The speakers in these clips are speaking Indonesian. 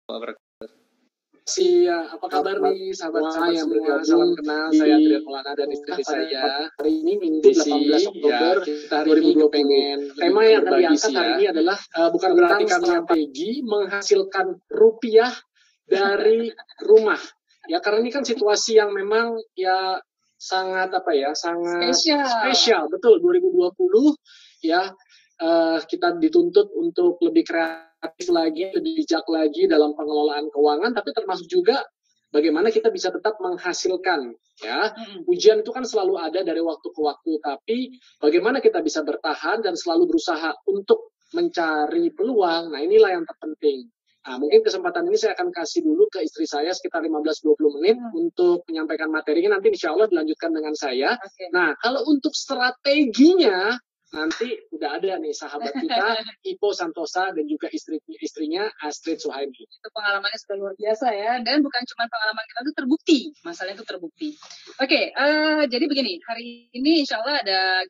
Apa kabar nih sahabat saya yang semua? Salam kenal, saya Adrian Maulana dan istri saya. Hari ini Minggu 18 Oktober kita hari ini pengen tema yang akan diangkat hari ini adalah bukan berarti kami strategi menghasilkan rupiah dari rumah. Ya karena ini kan situasi yang memang ya sangat sangat spesial. Betul 2020 ya. Kita dituntut untuk lebih kreatif lagi, lebih bijak lagi dalam pengelolaan keuangan, tapi termasuk juga bagaimana kita bisa tetap menghasilkan. Ya, ujian itu kan selalu ada dari waktu ke waktu, tapi bagaimana kita bisa bertahan dan selalu berusaha untuk mencari peluang. Nah, inilah yang terpenting. Nah, mungkin kesempatan ini saya akan kasih dulu ke istri saya sekitar 15-20 menit untuk menyampaikan materinya. Nanti insya Allah dilanjutkan dengan saya. Nah, kalau untuk strateginya, nanti udah ada nih sahabat kita Ipo Santosa dan juga istrinya Astrid Suhaimi. Itu pengalamannya sudah luar biasa ya, dan bukan cuma pengalaman kita, itu terbukti, masalahnya itu terbukti. Oke, jadi begini, hari ini insya Allah ada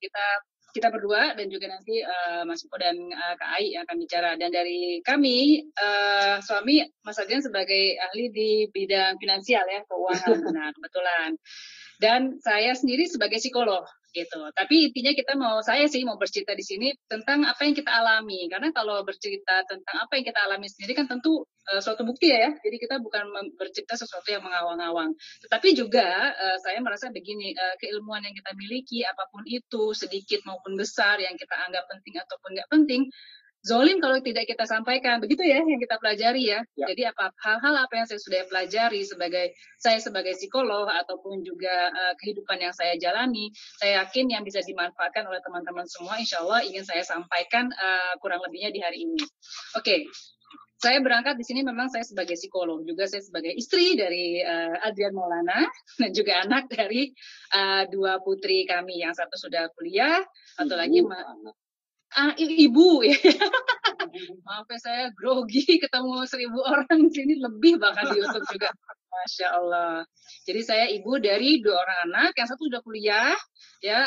kita berdua dan juga nanti Mas Ipo dan Kak Ai yang akan bicara. Dan dari kami, suami Mas Adrian sebagai ahli di bidang finansial ya, keuangan, nah kebetulan. Dan saya sendiri sebagai psikolog gitu. Tapi intinya saya mau bercerita di sini tentang apa yang kita alami. Karena kalau bercerita tentang apa yang kita alami sendiri kan tentu suatu bukti ya. Jadi kita bukan bercerita sesuatu yang mengawang-awang. Tetapi juga saya merasa begini, keilmuan yang kita miliki apapun itu, sedikit maupun besar, yang kita anggap penting ataupun nggak penting, zolim kalau tidak kita sampaikan, begitu ya yang kita pelajari ya. Jadi hal-hal apa yang saya sudah pelajari sebagai psikolog ataupun juga kehidupan yang saya jalani, saya yakin yang bisa dimanfaatkan oleh teman-teman semua, insya Allah ingin saya sampaikan kurang lebihnya di hari ini. Oke. Saya berangkat di sini memang saya sebagai psikolog, juga saya sebagai istri dari Adrian Maulana dan juga anak dari dua putri kami, yang satu sudah kuliah, satu lagi ibu ya. Maaf ya, saya grogi ketemu 1.000 orang di sini, lebih bahkan di YouTube juga. Masya Allah. Jadi saya ibu dari 2 orang anak, yang satu sudah kuliah ya,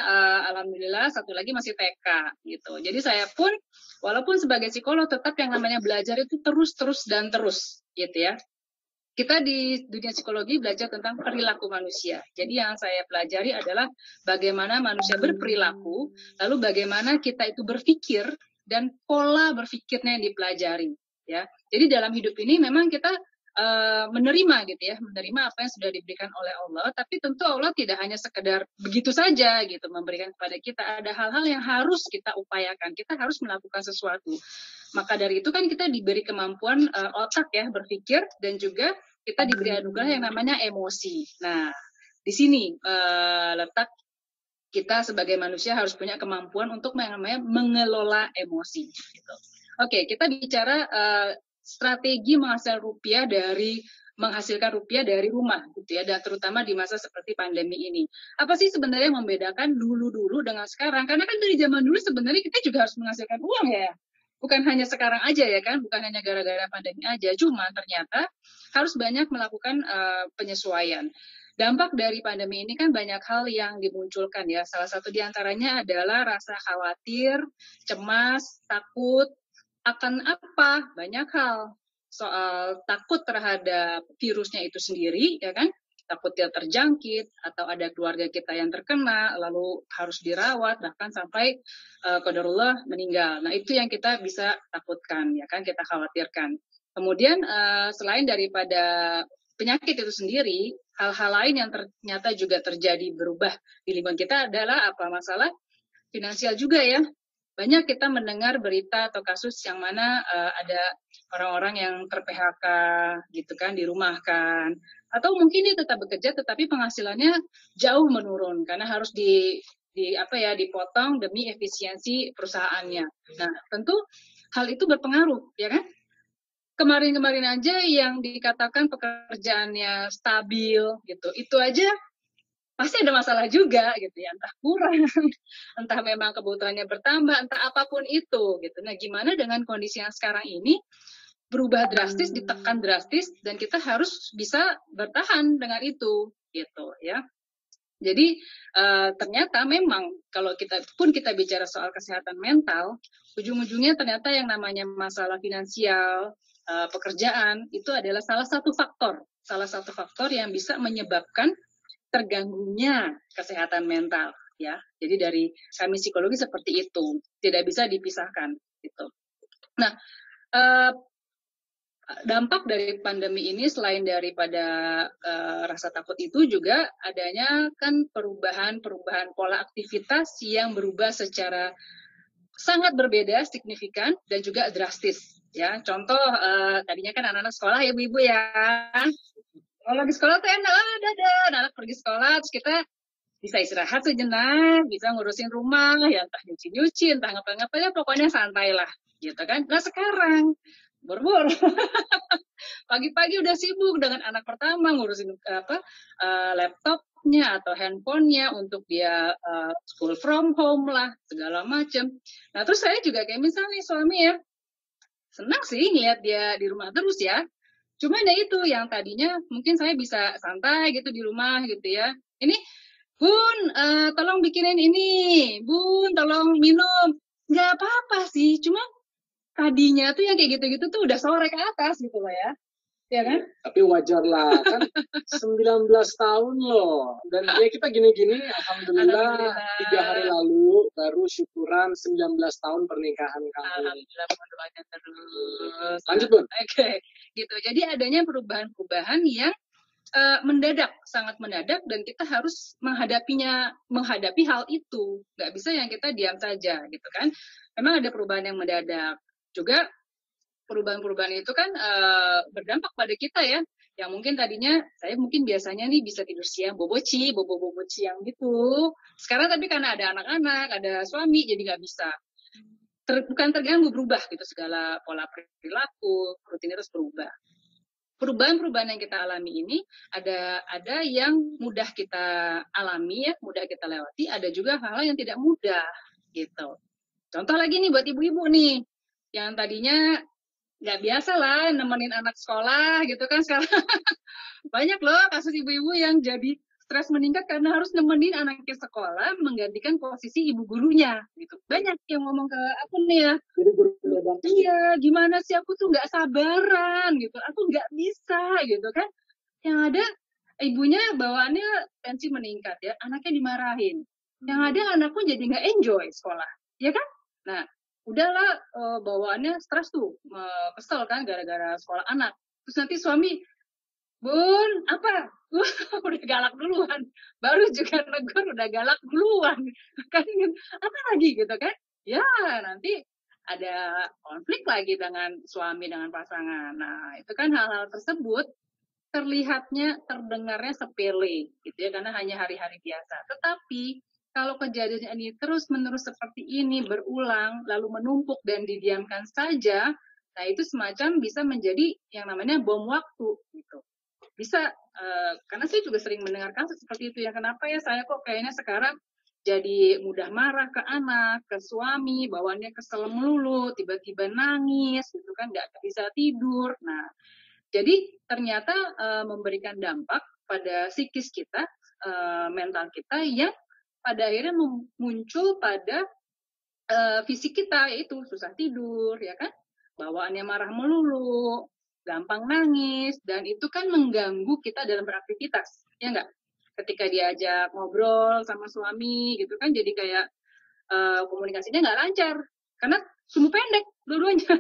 alhamdulillah, satu lagi masih TK gitu. Jadi saya pun walaupun sebagai psikolog tetap yang namanya belajar itu terus gitu ya. Kita di dunia psikologi belajar tentang perilaku manusia. Jadi yang saya pelajari adalah bagaimana manusia berperilaku, lalu bagaimana kita itu berpikir dan pola berpikirnya yang dipelajari. Ya, jadi dalam hidup ini memang kita menerima gitu ya, menerima apa yang sudah diberikan oleh Allah. Tapi tentu Allah tidak hanya sekedar begitu saja gitu memberikan kepada kita. Ada hal-hal yang harus kita upayakan. Kita harus melakukan sesuatu. Maka dari itu kan kita diberi kemampuan otak ya berpikir, dan juga kita diberi anugerah yang namanya emosi. Nah, di sini letak kita sebagai manusia harus punya kemampuan untuk mengelola emosi. Gitu. Oke, kita bicara strategi menghasilkan rupiah dari rumah, gitu ya, dan terutama di masa seperti pandemi ini. Apa sih sebenarnya yang membedakan dulu dengan sekarang? Karena kan dari zaman dulu sebenarnya kita juga harus menghasilkan uang ya. Bukan hanya sekarang aja ya kan, bukan hanya gara-gara pandemi aja, cuma ternyata harus banyak melakukan penyesuaian. Dampak dari pandemi ini kan banyak hal yang dimunculkan ya, salah satu diantaranya adalah rasa khawatir, cemas, takut akan apa, banyak hal, soal takut terhadap virusnya itu sendiri ya kan, takut dia terjangkit, atau ada keluarga kita yang terkena, lalu harus dirawat, bahkan sampai qadarullah meninggal. Nah, itu yang kita bisa takutkan, ya kan, kita khawatirkan. Kemudian, selain daripada penyakit itu sendiri, hal-hal lain yang ternyata juga terjadi berubah di lingkungan kita adalah masalah finansial juga ya. Banyak kita mendengar berita atau kasus yang mana ada orang-orang yang ter-PHK gitu kan, dirumahkan, atau mungkin dia tetap bekerja tetapi penghasilannya jauh menurun karena harus dipotong demi efisiensi perusahaannya. Nah, tentu hal itu berpengaruh, ya kan? Kemarin-kemarin aja yang dikatakan pekerjaannya stabil gitu, itu aja pasti ada masalah juga gitu ya, entah kurang, entah memang kebutuhannya bertambah, entah apapun itu gitu. Nah, gimana dengan kondisi yang sekarang ini berubah drastis, ditekan drastis, dan kita harus bisa bertahan dengan itu gitu ya. Jadi ternyata memang kalau kita bicara soal kesehatan mental, ujung-ujungnya ternyata yang namanya masalah finansial pekerjaan itu adalah salah satu faktor yang bisa menyebabkan terganggunya kesehatan mental ya. Jadi dari kami psikologi seperti itu, tidak bisa dipisahkan gitu. Nah, dampak dari pandemi ini selain daripada rasa takut itu juga adanya kan perubahan pola aktivitas yang berubah secara sangat berbeda, signifikan dan juga drastis ya. Contoh tadinya kan anak-anak sekolah ya ibu-ibu ya. Kalau di sekolah tuh enak, anak pergi sekolah terus kita bisa istirahat sejenak, bisa ngurusin rumah, ya entah nyuci-nyuci, entah ngapa-ngapain, pokoknya santai lah, gitu kan. Nah sekarang, boro-boro, pagi-pagi udah sibuk dengan anak pertama, ngurusin laptopnya atau handphonenya untuk dia school from home lah, segala macem. Nah terus saya juga kayak misalnya suami ya, senang sih ngeliat dia di rumah terus ya. Cuman ya itu, yang tadinya mungkin saya bisa santai gitu di rumah gitu ya. Ini Bun, tolong bikinin ini. Bun, tolong minum. Nggak apa-apa sih, cuma tadinya tuh yang kayak gitu-gitu tuh udah sore ke atas gitu loh ya. Ya kan? Tapi wajar lah, kan 19 tahun loh. Dan ya kita gini-gini, alhamdulillah 3 hari lalu baru syukuran 19 tahun pernikahan kami. Alhamdulillah, mohon doanya terus. Lanjut, Bun. Oke, gitu. Jadi adanya perubahan-perubahan yang mendadak, sangat mendadak, dan kita harus menghadapi hal itu. Nggak bisa yang kita diam saja, gitu kan. Memang ada perubahan yang mendadak. Juga perubahan-perubahan itu kan berdampak pada kita ya. Yang mungkin tadinya, saya mungkin biasanya nih bisa tidur siang, bobo siang gitu. Sekarang tapi karena ada anak-anak, ada suami, jadi nggak bisa. Bukan terganggu, berubah gitu segala pola perilaku, rutinitas berubah. Perubahan-perubahan yang kita alami ini ada yang mudah kita alami ya, mudah kita lewati, ada juga hal-hal yang tidak mudah gitu. Contoh lagi nih buat ibu-ibu nih, yang tadinya nggak biasa lah nemenin anak sekolah gitu kan, sekarang banyak loh kasus ibu-ibu yang jadi stres meningkat karena harus nemenin anaknya sekolah menggantikan posisi ibu gurunya gitu. Banyak yang ngomong ke aku nih ya, iya gimana sih, aku tuh nggak sabaran gitu, aku nggak bisa gitu kan. Yang ada ibunya bawaannya tensi meningkat ya, anaknya dimarahin. Yang ada anak pun jadi nggak enjoy sekolah, ya kan? Nah, udahlah bawaannya stres tuh, kesel kan gara-gara sekolah anak. Terus nanti suami, Bun, apa? Udah galak duluan. Baru juga negur udah galak duluan. Kan apa lagi gitu kan? Ya, nanti ada konflik lagi dengan suami, dengan pasangan. Nah, itu kan hal-hal tersebut terlihatnya, terdengarnya sepele gitu ya, karena hanya hari-hari biasa. Tetapi kalau kejadian ini terus-menerus seperti ini berulang, lalu menumpuk dan didiamkan saja, nah itu semacam bisa menjadi yang namanya bom waktu gitu. Bisa, karena saya juga sering mendengar kasus seperti itu ya, kenapa ya saya kok kayaknya sekarang jadi mudah marah ke anak, ke suami, bawaannya kesel melulu, tiba-tiba nangis gitu kan, nggak bisa tidur. Nah, jadi ternyata memberikan dampak pada psikis kita, mental kita, yang pada akhirnya muncul pada fisik kita, yaitu susah tidur, ya kan? Bawaannya marah melulu, gampang nangis, dan itu kan mengganggu kita dalam beraktivitas, ya nggak? Ketika diajak ngobrol sama suami, gitu kan, jadi kayak komunikasinya nggak lancar, karena sumbu pendek dua-duanya.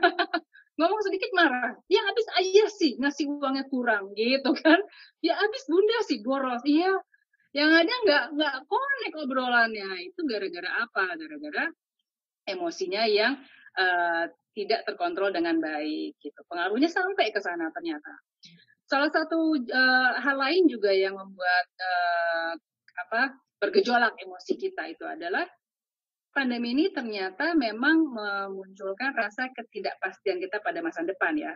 Ngomong sedikit marah, ya habis ayah sih ngasih uangnya kurang, gitu kan? Ya habis bunda sih boros, iya. Yang ada nggak connect obrolannya, itu gara-gara apa? Gara-gara emosinya yang tidak terkontrol dengan baik gitu. Pengaruhnya sampai ke sana ternyata. Salah satu hal lain juga yang membuat bergejolak emosi kita itu adalah pandemi ini ternyata memang memunculkan rasa ketidakpastian kita pada masa depan ya.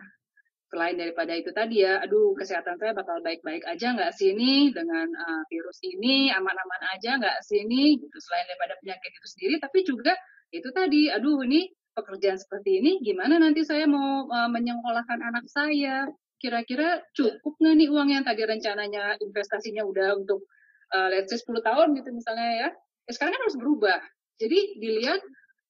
Selain daripada itu tadi ya, aduh kesehatan saya bakal baik-baik aja nggak sih ini dengan virus ini, aman-aman aja nggak sih ini, gitu. Selain daripada penyakit itu sendiri, tapi juga itu tadi, aduh ini pekerjaan seperti ini, gimana nanti saya mau menyekolahkan anak saya, kira-kira cukup nggak nih uang yang tadi rencananya investasinya udah untuk let's say 10 tahun gitu misalnya ya, sekarang kan harus berubah. Jadi dilihat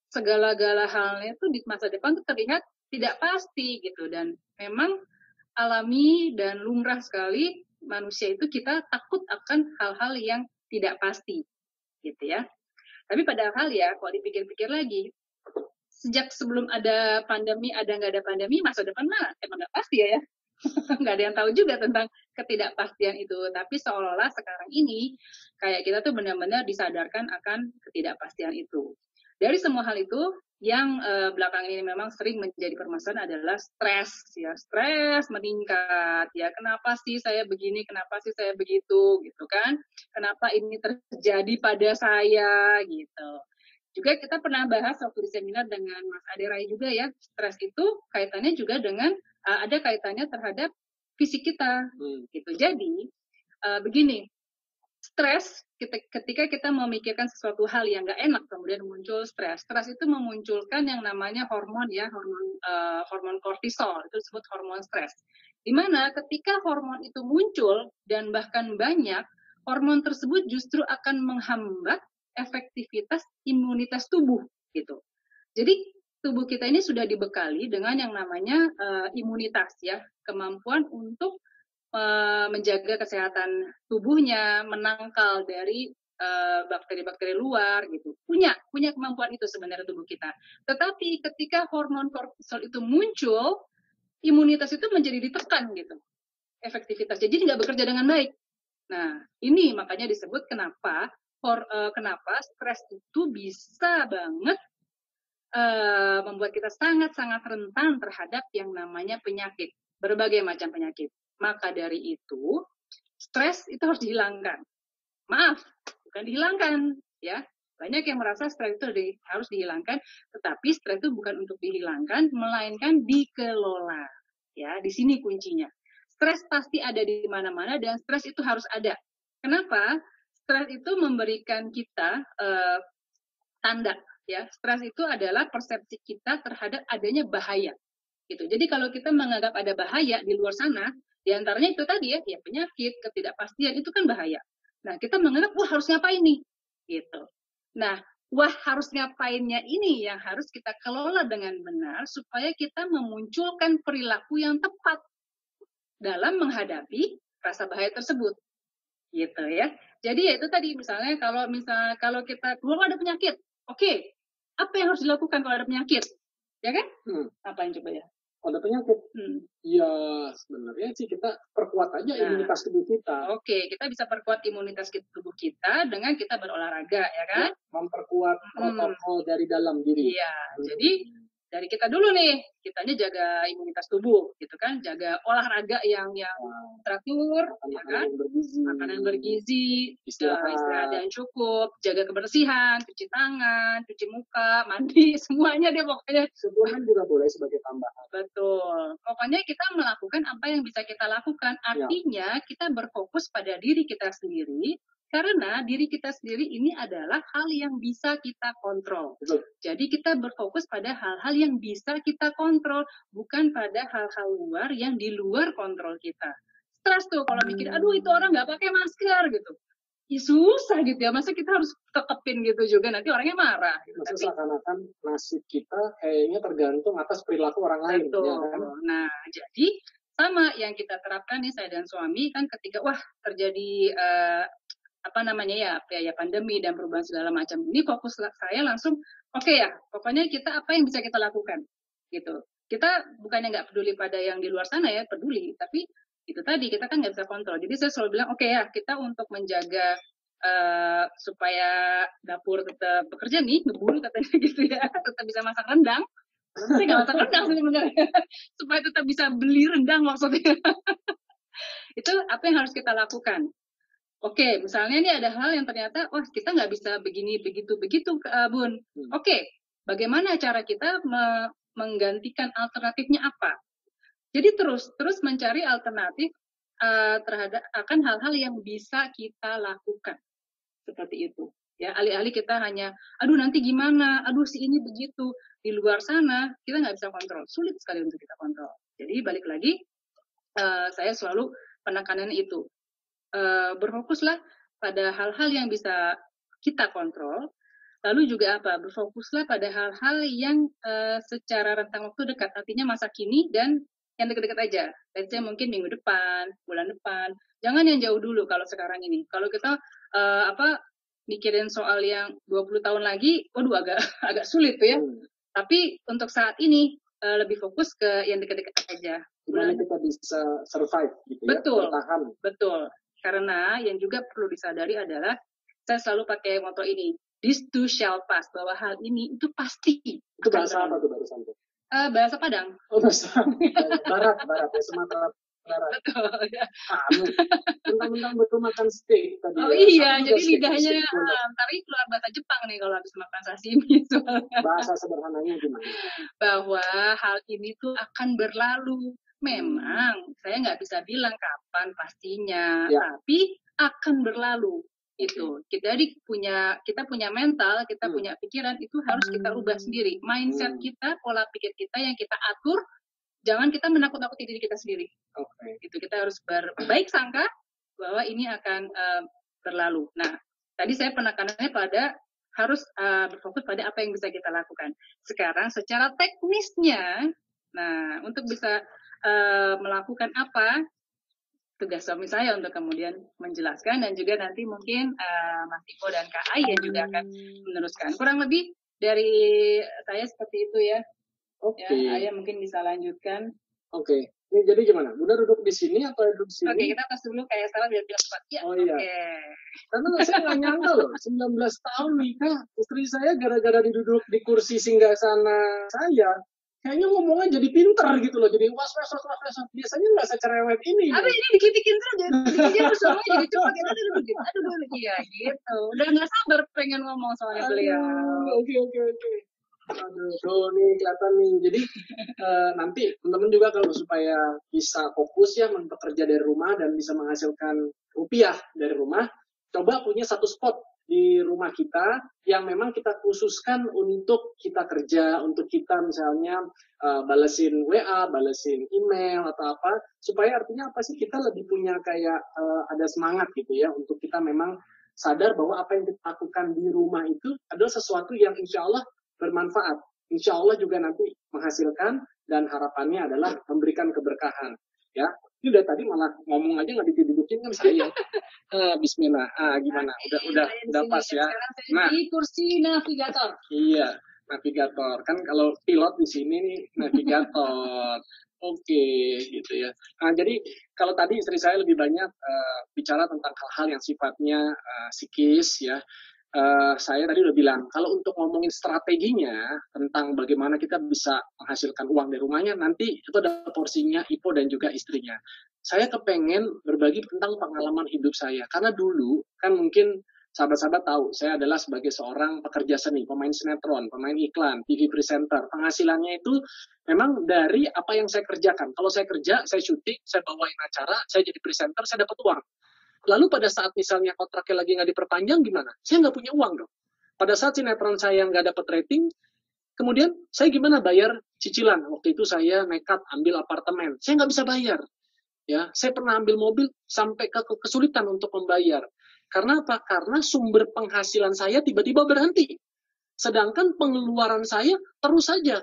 segala-gala halnya itu di masa depan tuh terlihat tidak pasti gitu, dan memang alami dan lumrah sekali manusia itu kita takut akan hal-hal yang tidak pasti gitu ya. Tapi padahal ya kalau dipikir-pikir lagi, sejak sebelum ada pandemi, ada nggak ada pandemi, masa depan mah emang nggak pasti ya. Nggak ada yang tahu juga tentang ketidakpastian itu. Tapi seolah-olah sekarang ini kayak kita tuh benar-benar disadarkan akan ketidakpastian itu. Dari semua hal itu, yang belakangan ini memang sering menjadi permasalahan adalah stres ya. Stres meningkat ya. Kenapa sih saya begini, kenapa sih saya begitu gitu kan? Kenapa ini terjadi pada saya gitu. Juga kita pernah bahas waktu di seminar dengan Mas Aderai juga ya, stres itu kaitannya juga dengan ada kaitannya terhadap fisik kita gitu. Jadi begini, stres ketika kita memikirkan sesuatu hal yang nggak enak kemudian muncul stres. Stres itu memunculkan yang namanya hormon ya, hormon kortisol, itu disebut hormon stres. Dimana ketika hormon itu muncul dan bahkan banyak, hormon tersebut justru akan menghambat efektivitas imunitas tubuh gitu. Jadi tubuh kita ini sudah dibekali dengan yang namanya imunitas ya, kemampuan untuk menjaga kesehatan tubuhnya, menangkal dari bakteri-bakteri luar gitu. Punya kemampuan itu sebenarnya tubuh kita. Tetapi ketika hormon kortisol itu muncul, imunitas itu menjadi ditekan gitu. Efektivitas jadi nggak bekerja dengan baik. Nah, ini makanya disebut kenapa stres itu bisa banget membuat kita sangat-sangat rentan terhadap yang namanya penyakit, berbagai macam penyakit. Maka dari itu, stres itu harus dihilangkan. Maaf, bukan dihilangkan, ya. Banyak yang merasa stres itu harus dihilangkan, tetapi stres itu bukan untuk dihilangkan, melainkan dikelola. Ya, di sini kuncinya. Stres pasti ada di mana-mana dan stres itu harus ada. Kenapa? Stres itu memberikan kita tanda, ya. Stres itu adalah persepsi kita terhadap adanya bahaya. Gitu. Jadi kalau kita menganggap ada bahaya di luar sana, di antaranya itu tadi ya penyakit, ketidakpastian itu kan bahaya. Nah, kita menganggap wah harus ngapain nih? Gitu. Nah, wah harus ngapainnya ini yang harus kita kelola dengan benar supaya kita memunculkan perilaku yang tepat dalam menghadapi rasa bahaya tersebut. Gitu ya. Jadi ya itu tadi misalnya kalau kita keluar ada penyakit, oke. Apa yang harus dilakukan kalau ada penyakit? Ya kan? Apa yang coba ya? Ada penyakit, ya sebenarnya sih kita perkuat aja imunitas tubuh kita. Oke, kita bisa perkuat imunitas tubuh kita dengan kita berolahraga, ya kan? Ya, memperkuat protokol dari dalam diri. Iya, jadi dari kita dulu nih, kitanya jaga imunitas tubuh, gitu kan? Jaga olahraga yang teratur, ya kan? Makanan bergizi, istirahat yang cukup, jaga kebersihan, cuci tangan, cuci muka, mandi, semuanya deh pokoknya. Suplemen juga boleh sebagai tambahan. Betul. Pokoknya kita melakukan apa yang bisa kita lakukan. Artinya kita berfokus pada diri kita sendiri, karena diri kita sendiri ini adalah hal yang bisa kita kontrol. Betul. Jadi kita berfokus pada hal-hal yang bisa kita kontrol, bukan pada hal-hal luar yang di luar kontrol kita. Stres tuh kalau mikir, aduh itu orang nggak pakai masker gitu. Ya susah gitu ya, masa kita harus tekepin gitu juga, nanti orangnya marah. Gitu. Masa seakan-akan nasib kita kayaknya tergantung atas perilaku orang lain. Betul. Ya kan? Nah, jadi sama yang kita terapkan nih saya dan suami kan ketika wah terjadi pandemi dan perubahan segala macam. Ini fokus saya langsung, oke ya, pokoknya kita apa yang bisa kita lakukan, gitu. Kita bukannya nggak peduli pada yang di luar sana ya, peduli, tapi itu tadi kita kan nggak bisa kontrol. Jadi saya selalu bilang, oke ya, kita untuk menjaga supaya dapur tetap bekerja nih, ngebul katanya gitu ya, tetap bisa masak rendang. Saya nggak masak rendang sebenarnya, supaya tetap bisa beli rendang maksudnya. Itu apa yang harus kita lakukan? Oke, misalnya ini ada hal yang ternyata, wah kita nggak bisa begini, begitu, Bun. Oke, bagaimana cara kita menggantikan alternatifnya apa? Jadi terus mencari alternatif akan hal-hal yang bisa kita lakukan. Seperti itu. Ya, alih-alih kita hanya, aduh nanti gimana, aduh si ini begitu. Di luar sana, kita nggak bisa kontrol. Sulit sekali untuk kita kontrol. Jadi balik lagi, saya selalu penekanan itu. Berfokuslah pada hal-hal yang bisa kita kontrol, Lalu juga apa? Berfokuslah pada hal-hal yang secara rentang waktu dekat, artinya masa kini dan yang dekat-dekat aja. Let's say mungkin minggu depan, bulan depan. Jangan yang jauh dulu kalau sekarang ini. Kalau kita mikirin soal yang 20 tahun lagi, waduh agak agak sulit tuh ya. Tapi untuk saat ini lebih fokus ke yang dekat-dekat aja. Gimana kita bisa survive gitu ya, bertahan. Betul. Karena yang juga perlu disadari adalah saya selalu pakai moto ini, this too shall pass, bahwa hal ini itu pasti. Itu bahasa apa tuh barusan? Bahasa Padang. Oh, bahasa Barat ya, Sumatera Barat. Betul. Ya. Mentang-mentang betul makan steak tadi. Oh iya, jadi lidahnya tapi keluar bahasa Jepang nih kalau habis makan sashimi. Bahasa sederhananya gimana? Bahwa hal ini tuh akan berlalu. Memang saya nggak bisa bilang kapan pastinya, tapi akan berlalu. Itu kita punya mental, kita punya pikiran, itu harus kita ubah sendiri. Mindset kita, pola pikir kita yang kita atur, jangan kita menakut-nakuti diri kita sendiri. Itu kita harus berbaik sangka bahwa ini akan berlalu. Nah, tadi saya penekanannya pada harus berfokus pada apa yang bisa kita lakukan. Sekarang secara teknisnya, nah untuk bisa melakukan apa, tugas suami saya untuk kemudian menjelaskan, dan juga nanti mungkin Mas Iko dan Kak Ai yang juga akan meneruskan. Kurang lebih dari saya seperti itu ya. Ya, Ayah mungkin bisa lanjutkan. Ini jadi gimana? Bunda duduk di sini atau duduk di sini? Kita tes dulu kayak salah biar cepat. Ya, Karena saya nggak nyangka loh, 19 tahun nikah, istri saya gara-gara diduduk di kursi singgasana saya, kayaknya ngomongnya jadi pinter gitu loh, jadi was. Biasanya nggak secerewet ini. Apa ini dikit-dikit aja, dikit-dikit semuanya jadi cepat. Kita duduk ya gitu. Udah nggak sabar pengen ngomong soalnya beliau. Oke. Aduh, nih kelihatan nih. Jadi nanti teman-teman juga kalau supaya bisa fokus ya bekerja dari rumah dan bisa menghasilkan rupiah dari rumah, coba punya satu spot di rumah kita yang memang kita khususkan untuk kita kerja, untuk kita misalnya balesin WA, balesin email atau apa, supaya artinya apa sih, kita lebih punya kayak ada semangat gitu ya, untuk kita memang sadar bahwa apa yang kita lakukan di rumah itu adalah sesuatu yang insya Allah bermanfaat. Insya Allah juga nanti menghasilkan, dan harapannya adalah memberikan keberkahan. Ya, ini udah tadi malah ngomong aja nggak didudukin kan saya. Bismillah. Gimana? Udah pas ya. Nah, di kursi navigator. Iya, navigator. Kan kalau pilot di sini nih navigator. Oke, gitu ya. Jadi kalau tadi istri saya lebih banyak bicara tentang hal-hal yang sifatnya psikis ya. Saya tadi udah bilang, kalau untuk ngomongin strateginya tentang bagaimana kita bisa menghasilkan uang dari rumahnya, nanti itu ada porsinya Ipo dan juga istrinya. Saya kepengen berbagi tentang pengalaman hidup saya, karena dulu kan mungkin sahabat-sahabat tahu, saya adalah sebagai seorang pekerja seni, pemain sinetron, pemain iklan, TV presenter. Penghasilannya itu memang dari apa yang saya kerjakan. Kalau saya kerja, saya syuting, saya bawain acara, saya jadi presenter, saya dapat uang. Lalu pada saat misalnya kontraknya lagi nggak diperpanjang gimana? Saya nggak punya uang dong. Pada saat sinetron saya nggak dapat rating, kemudian saya gimana bayar cicilan? Waktu itu saya nekat ambil apartemen, saya nggak bisa bayar. Ya, saya pernah ambil mobil sampai kesulitan untuk membayar. Karena apa? Karena sumber penghasilan saya tiba-tiba berhenti. Sedangkan pengeluaran saya terus saja.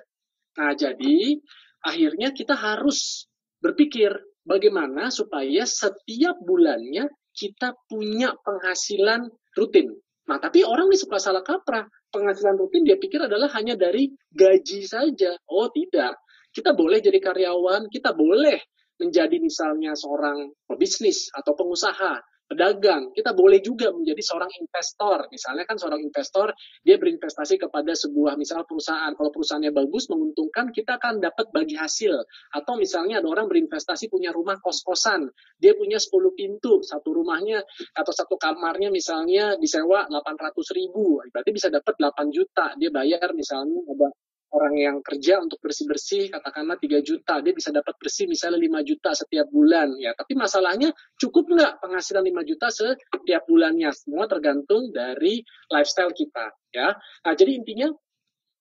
Nah, jadi akhirnya kita harus berpikir bagaimana supaya setiap bulannya kita punya penghasilan rutin. Nah, tapi orang nih suka salah kaprah. Penghasilan rutin dia pikir adalah hanya dari gaji saja. Oh, tidak. Kita boleh jadi karyawan, kita boleh menjadi misalnya seorang pebisnis atau pengusaha, pedagang. Kita boleh juga menjadi seorang investor. Misalnya kan seorang investor, dia berinvestasi kepada sebuah misalnya perusahaan. Kalau perusahaannya bagus, menguntungkan, kita akan dapat bagi hasil. Atau misalnya ada orang berinvestasi punya rumah kos-kosan. Dia punya 10 pintu, satu rumahnya atau satu kamarnya misalnya disewa 800.000. Berarti bisa dapat 8 juta. Dia bayar misalnya ada orang yang kerja untuk bersih-bersih katakanlah 3 juta, dia bisa dapat bersih misalnya 5 juta setiap bulan ya. Tapi masalahnya cukup nggak penghasilan 5 juta setiap bulannya? Semua tergantung dari lifestyle kita ya. Nah, jadi intinya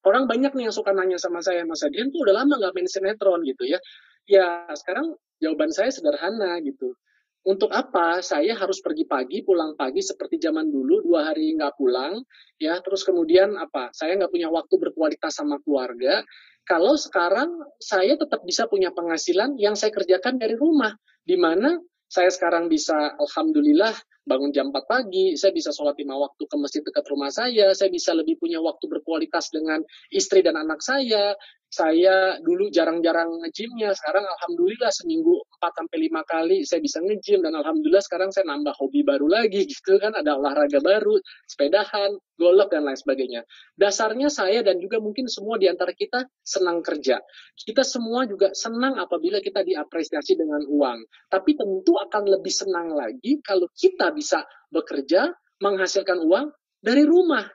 orang banyak nih yang suka nanya sama saya, Mas Adrian tuh udah lama nggak main sinetron gitu ya. Ya sekarang jawaban saya sederhana gitu. Untuk apa saya harus pergi pagi, pulang pagi seperti zaman dulu, 2 hari nggak pulang, ya, terus kemudian apa, saya nggak punya waktu berkualitas sama keluarga, kalau sekarang saya tetap bisa punya penghasilan yang saya kerjakan dari rumah, di mana saya sekarang bisa, alhamdulillah, bangun jam 4 pagi, saya bisa sholat 5 waktu ke masjid dekat rumah saya bisa lebih punya waktu berkualitas dengan istri dan anak saya dulu jarang-jarang nge-gymnya, sekarang alhamdulillah seminggu 4 sampai 5 kali saya bisa nge-gym, dan alhamdulillah sekarang saya nambah hobi baru lagi gitu kan, ada olahraga baru, sepedahan, golf dan lain sebagainya. Dasarnya saya dan juga mungkin semua di antara kita senang kerja. Kita semua juga senang apabila kita diapresiasi dengan uang. Tapi tentu akan lebih senang lagi kalau kita bisa bekerja, menghasilkan uang dari rumah.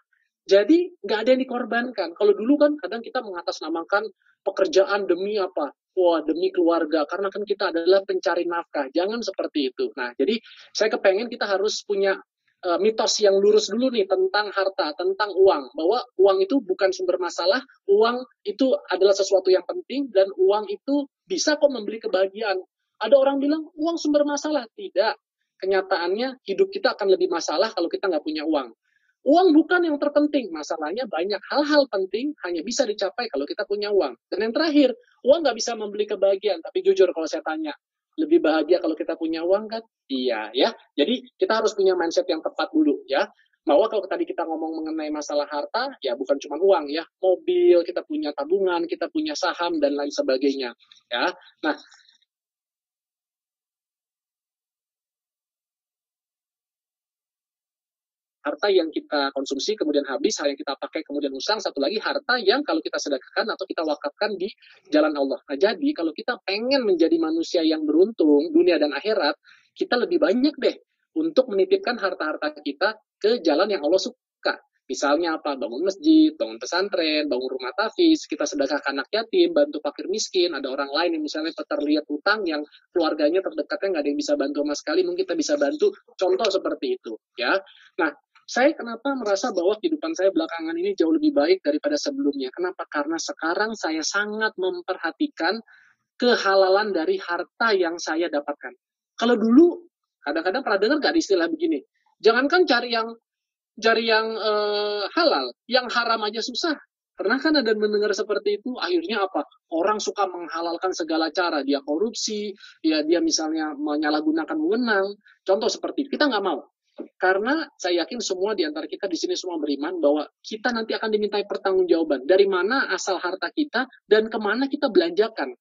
Jadi nggak ada yang dikorbankan. Kalau dulu kan kadang kita mengatasnamakan pekerjaan demi apa? Wah, demi keluarga. Karena kan kita adalah pencari nafkah. Jangan seperti itu. Nah, jadi saya kepengen kita harus punya mitos yang lurus dulu nih tentang harta, tentang uang. Bahwa uang itu bukan sumber masalah. Uang itu adalah sesuatu yang penting. Dan uang itu bisa kok membeli kebahagiaan. Ada orang bilang uang sumber masalah. Tidak. Kenyataannya hidup kita akan lebih masalah kalau kita nggak punya uang. Uang bukan yang terpenting, masalahnya banyak hal-hal penting hanya bisa dicapai kalau kita punya uang. Dan yang terakhir, uang nggak bisa membeli kebahagiaan, tapi jujur kalau saya tanya, lebih bahagia kalau kita punya uang kan? Iya, ya. Jadi kita harus punya mindset yang tepat dulu, ya. Bahwa kalau tadi kita ngomong mengenai masalah harta, ya bukan cuma uang, ya. Mobil, kita punya tabungan, kita punya saham, dan lain sebagainya. Ya. Nah, harta yang kita konsumsi kemudian habis, hal yang kita pakai kemudian usang, satu lagi harta yang kalau kita sedekahkan atau kita wakafkan di jalan Allah. Nah, jadi kalau kita pengen menjadi manusia yang beruntung dunia dan akhirat, kita lebih banyak deh untuk menitipkan harta-harta kita ke jalan yang Allah suka. Misalnya apa? Bangun masjid, bangun pesantren, bangun rumah tafis, kita sedekahkan anak yatim, bantu fakir miskin, ada orang lain yang misalnya terlihat utang yang keluarganya terdekatnya nggak ada yang bisa bantu sama sekali, mungkin kita bisa bantu, contoh seperti itu. Ya. Nah, saya kenapa merasa bahwa kehidupan saya belakangan ini jauh lebih baik daripada sebelumnya. Kenapa? Karena sekarang saya sangat memperhatikan kehalalan dari harta yang saya dapatkan. Kalau dulu, kadang-kadang pernah dengar nggak istilah begini? Jangankan cari yang halal, yang haram aja susah. Pernah kan ada mendengar seperti itu? Akhirnya apa? Orang suka menghalalkan segala cara. Dia korupsi, ya dia misalnya menyalahgunakan wewenang. Contoh seperti itu. Kita nggak mau. Karena saya yakin semua di antara kita di sini semua beriman bahwa kita nanti akan dimintai pertanggungjawaban dari mana asal harta kita dan kemana kita belanjakan.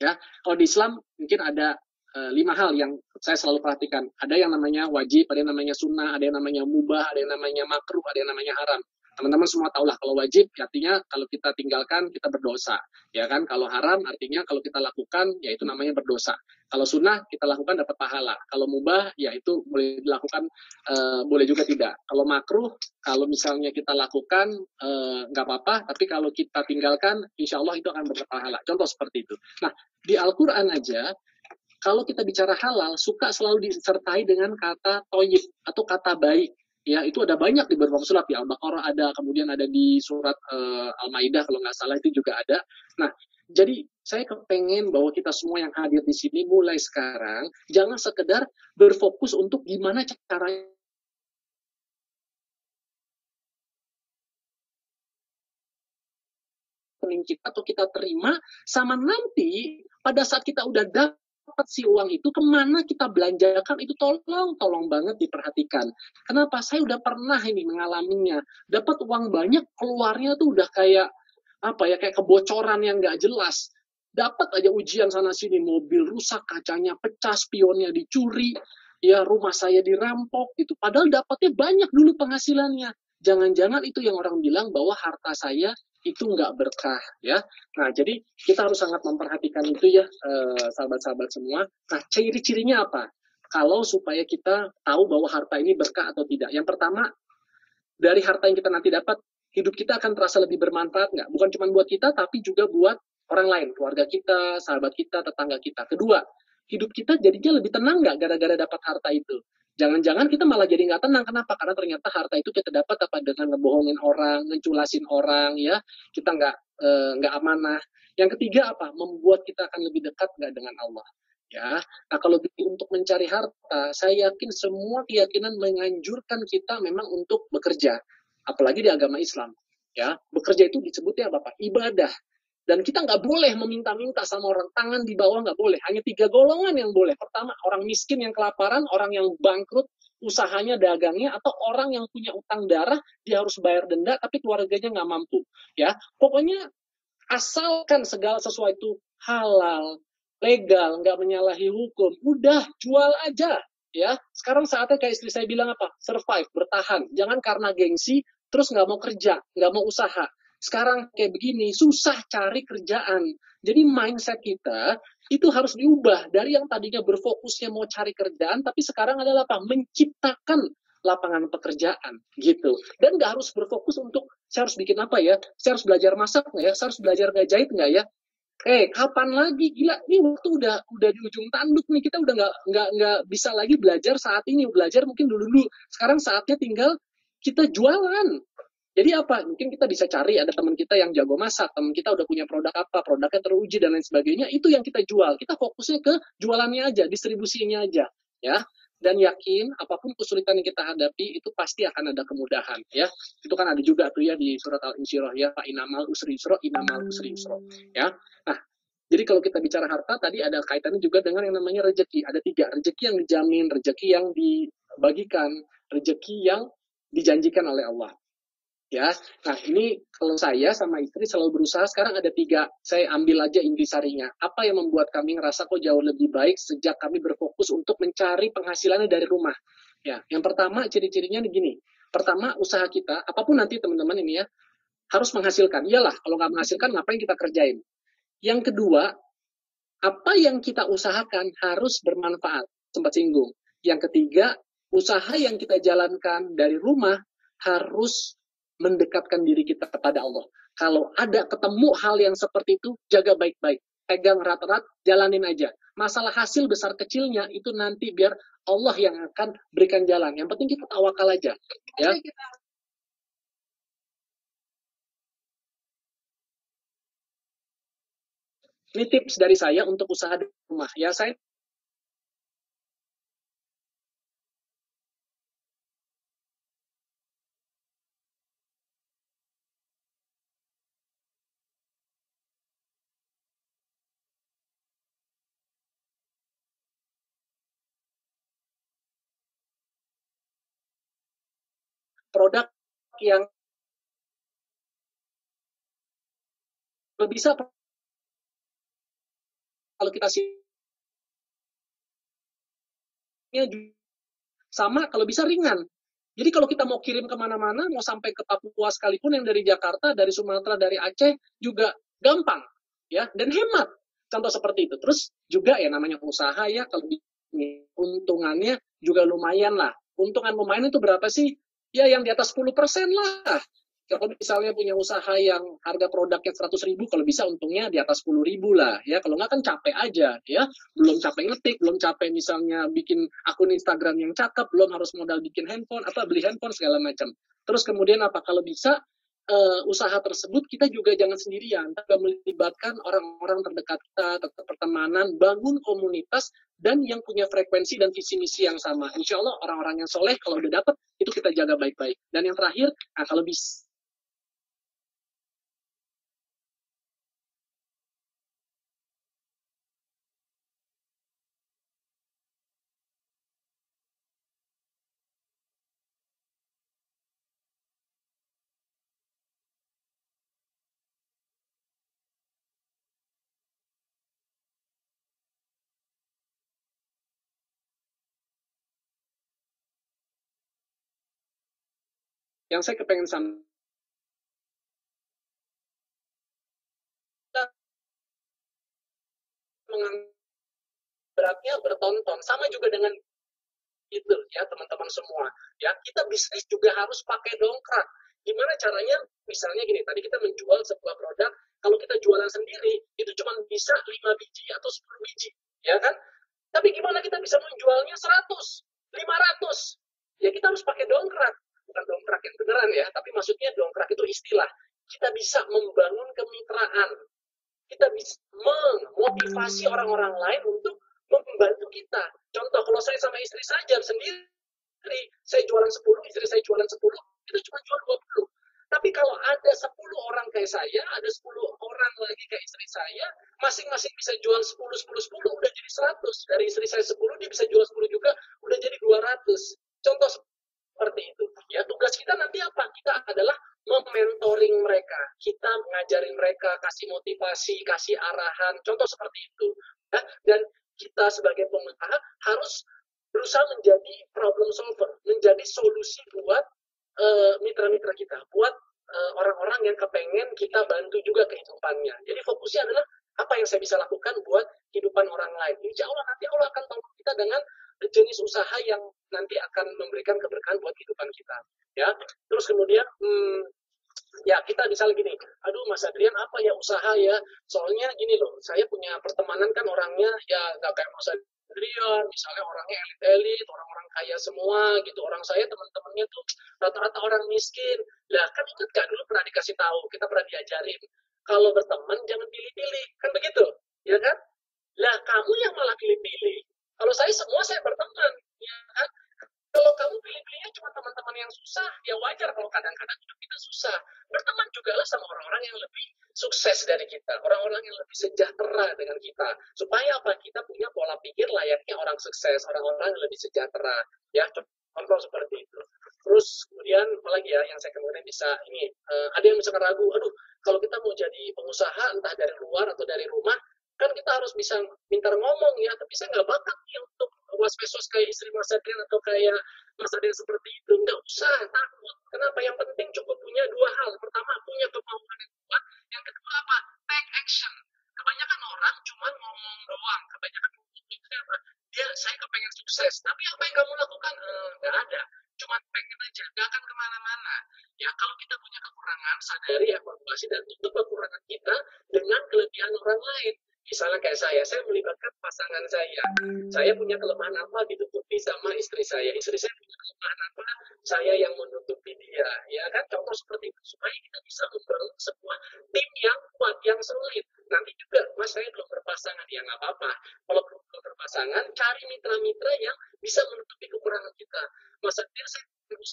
Ya, kalau di Islam mungkin ada 5 hal yang saya selalu perhatikan. Ada yang namanya wajib, ada yang namanya sunnah, ada yang namanya mubah, ada yang namanya makruh, ada yang namanya haram. Teman-teman semua tahulah kalau wajib artinya kalau kita tinggalkan kita berdosa, ya kan? Kalau haram artinya kalau kita lakukan ya itu namanya berdosa. Kalau sunnah kita lakukan dapat pahala. Kalau mubah ya itu boleh dilakukan, boleh juga tidak. Kalau makruh kalau misalnya kita lakukan nggak apa-apa, tapi kalau kita tinggalkan insya Allah itu akan berpahala. Contoh seperti itu. Nah, di Al-Quran aja kalau kita bicara halal, suka selalu disertai dengan kata toyib atau kata baik. Ya, itu ada banyak di beberapa surat. Di Al-Baqarah ada, kemudian ada di surat Al-Maidah kalau nggak salah itu juga ada. Nah, jadi saya kepengen bahwa kita semua yang hadir di sini mulai sekarang jangan sekedar berfokus untuk gimana caranya kita atau kita terima, sama nanti pada saat kita udah dapat si uang itu kemana kita belanjakan itu tolong banget diperhatikan. Kenapa? Saya udah pernah ini mengalaminya. Dapat uang banyak keluarnya tuh udah kayak apa ya, kayak kebocoran yang nggak jelas. Dapat aja ujian sana sini, mobil rusak, kacanya pecah, spionnya dicuri, ya rumah saya dirampok gitu. Padahal dapatnya banyak dulu penghasilannya. Jangan-jangan itu yang orang bilang bahwa harta saya itu nggak berkah, ya. Nah, jadi kita harus sangat memperhatikan itu ya, sahabat-sahabat semua. Nah, ciri-cirinya apa? Kalau supaya kita tahu bahwa harta ini berkah atau tidak. Yang pertama, dari harta yang kita nanti dapat, hidup kita akan terasa lebih bermanfaat nggak? Bukan cuma buat kita, tapi juga buat orang lain, keluarga kita, sahabat kita, tetangga kita. Kedua, hidup kita jadinya lebih tenang nggak gara-gara dapat harta itu? Jangan-jangan kita malah jadi nggak tenang. Kenapa? Karena ternyata harta itu kita dapat apa dengan ngebohongin orang, ngeculasin orang, ya. Kita nggak amanah. Yang ketiga apa? Membuat kita akan lebih dekat nggak dengan Allah. Ya, nah kalau untuk mencari harta, saya yakin semua keyakinan menganjurkan kita memang untuk bekerja, apalagi di agama Islam. Ya, bekerja itu disebutnya apa? Ibadah. Dan kita nggak boleh meminta-minta sama orang, tangan di bawah nggak boleh. Hanya 3 golongan yang boleh. Pertama, orang miskin yang kelaparan, orang yang bangkrut, usahanya, dagangnya, atau orang yang punya utang darah, dia harus bayar denda, tapi keluarganya nggak mampu. Ya, pokoknya asalkan segala sesuatu halal, legal, nggak menyalahi hukum, udah jual aja. Ya, sekarang saatnya kayak istri saya bilang apa? Survive, bertahan. Jangan karena gengsi, terus nggak mau kerja, nggak mau usaha. Sekarang kayak begini, susah cari kerjaan. Jadi mindset kita itu harus diubah dari yang tadinya berfokusnya mau cari kerjaan, tapi sekarang adalah apa? Menciptakan lapangan pekerjaan gitu. Dan nggak harus berfokus untuk saya harus bikin apa ya? Saya harus belajar masak nggak ya? Saya harus belajar ngejahit nggak ya? Kapan lagi? Gila, ini waktu udah di ujung tanduk nih. Kita udah nggak bisa lagi belajar saat ini. Belajar mungkin dulu. Sekarang saatnya tinggal kita jualan. Jadi apa? Mungkin kita bisa cari ada teman kita yang jago masak, teman kita udah punya produk apa, produknya teruji dan lain sebagainya. Itu yang kita jual. Kita fokusnya ke jualannya aja, distribusinya aja, ya. Dan yakin apapun kesulitan yang kita hadapi itu pasti akan ada kemudahan, ya. Itu kan ada juga tuh ya di surat Al-Insyirah ya, fa inamal usri yusra, inamal usri yusra, ya. Nah, jadi kalau kita bicara harta tadi ada kaitannya juga dengan yang namanya rezeki. Ada 3, rezeki yang dijamin, rezeki yang dibagikan, rezeki yang dijanjikan oleh Allah. Ya, nah ini kalau saya sama istri selalu berusaha. Sekarang ada 3, saya ambil aja intisarinya. Apa yang membuat kami ngerasa kok jauh lebih baik sejak kami berfokus untuk mencari penghasilannya dari rumah. Ya, yang pertama ciri-cirinya begini. Pertama, usaha kita, apapun nanti teman-teman ini ya, harus menghasilkan. Iyalah, kalau nggak menghasilkan ngapain kita kerjain. Yang kedua, apa yang kita usahakan harus bermanfaat. Sempat singgung. Yang ketiga, usaha yang kita jalankan dari rumah harus mendekatkan diri kita kepada Allah. Kalau ada ketemu hal yang seperti itu, jaga baik-baik. Pegang erat-erat, jalanin aja. Masalah hasil besar kecilnya itu nanti biar Allah yang akan berikan jalan. Yang penting kita tawakal aja. Ya. Ini tips dari saya untuk usaha di rumah. Ya, saya produk yang bisa kalau kita sama kalau bisa ringan. Jadi kalau kita mau kirim kemana-mana, mau sampai ke Papua sekalipun yang dari Jakarta, dari Sumatera, dari Aceh juga gampang, ya, dan hemat. Contoh seperti itu. Terus juga ya namanya usaha ya, kalau untungannya juga lumayan lah. Untungan lumayan itu berapa sih? Ya yang di atas 10% lah. Kalau misalnya punya usaha yang harga produknya 100.000, kalau bisa untungnya di atas 10.000 lah, ya. Kalau nggak kan capek aja, ya. Belum capek ngetik, belum capek misalnya bikin akun Instagram yang cakep, belum harus modal bikin handphone, apa beli handphone segala macam. Terus kemudian apa? Kalau bisa usaha tersebut kita juga jangan sendirian, tapi melibatkan orang-orang terdekat kita, pertemanan, bangun komunitas dan yang punya frekuensi dan visi misi yang sama. Insya Allah orang-orang yang soleh kalau udah dapat itu kita jaga baik-baik. Dan yang terakhir, nah kalau bisa yang saya kepengen sampaikan beratnya bertonton sama juga dengan itu ya teman-teman semua ya kita bisnis juga harus pakai dongkrak. Gimana caranya? Misalnya gini, tadi kita menjual sebuah produk, kalau kita jualan sendiri itu cuma bisa 5 biji atau 10 biji, ya kan? Tapi gimana kita bisa menjualnya 100, 500? Ya kita harus pakai dongkrak. Bukan dongkrak yang beneran ya, tapi maksudnya dongkrak itu istilah. Kita bisa membangun kemitraan. Kita bisa memotivasi orang-orang lain untuk membantu kita. Contoh, kalau saya sama istri saya jam sendiri, saya jualan 10, istri saya jualan 10, kita cuma jual 20. Tapi kalau ada 10 orang kayak saya, ada 10 orang lagi kayak istri saya, masing-masing bisa jual 10, 10, 10, udah jadi 100. Dari istri saya 10, dia bisa jual 10 juga, udah jadi 200. Contoh seperti itu. Ya, tugas kita nanti apa? Kita adalah mementoring mereka. Kita ngajarin mereka, kasih motivasi, kasih arahan. Contoh seperti itu. Ya, dan kita sebagai pengusaha harus berusaha menjadi problem solver, menjadi solusi buat mitra-mitra kita, buat orang-orang yang kepengen kita bantu juga kehidupannya. Jadi fokusnya adalah apa yang saya bisa lakukan buat kehidupan orang lain. Insya Allah nanti Allah akan tolong kita dengan jenis usaha yang nanti akan memberikan keberkahan buat kehidupan kita. Ya, terus kemudian ya kita misalnya gini, aduh Mas Adrian apa ya usaha ya, soalnya gini loh, saya punya pertemanan kan orangnya ya nggak kayak Mas Adrian, misalnya orangnya elit-elit, orang-orang kaya semua gitu, orang saya teman-temannya tuh rata-rata orang miskin. Lah kan ingat gak dulu pernah dikasih tahu, kita pernah diajarin, kalau berteman jangan pilih-pilih, kan begitu, ya kan? Lah kamu yang malah pilih-pilih, kalau saya semua saya berteman, ya kan? Kalau kamu pilih-pilihnya cuma teman-teman yang susah, ya wajar kalau kadang-kadang hidup kita susah. Berteman juga lah sama orang-orang yang lebih sukses dari kita, orang-orang yang lebih sejahtera dengan kita. Supaya apa? Kita punya pola pikir layaknya orang sukses, orang-orang yang lebih sejahtera. Ya, contoh seperti itu. Terus kemudian apalagi ya yang saya kemudian bisa ini, ada yang misalkan ragu, aduh kalau kita mau jadi pengusaha entah dari luar atau dari rumah, kan kita harus bisa pintar ngomong ya, tapi saya nggak bakat nih untuk was-was kayak istri Mas Adrian atau kayak Mas Adrian seperti itu. Nggak usah takut. Kenapa? Yang penting cukup punya dua hal. Pertama, punya kemauan yang kuat. Yang kedua apa? Take action. Kebanyakan orang cuma ngomong doang. Kebanyakan ngomongnya apa? Saya kepengen sukses. Tapi apa yang kamu lakukan? Nggak ada. Cuma pengen aja. Nggak akan kemana-mana. Ya, kalau kita punya kekurangan, sadari, evaluasi, dan tutup kekurangan kita dengan kelebihan orang lain. Misalnya kayak saya melibatkan pasangan saya. Saya punya kelemahan apa ditutupi sama istri saya. Istri saya punya kelemahan apa, saya yang menutupi dia. Ya kan, contoh seperti itu. Supaya kita bisa membangun sebuah tim yang kuat, yang solid. Nanti juga, Mas, saya belum berpasangan. Ya nggak apa-apa. Kalau belum berpasangan, cari mitra-mitra yang bisa menutupi kekurangan kita. Mas Adrian, saya harus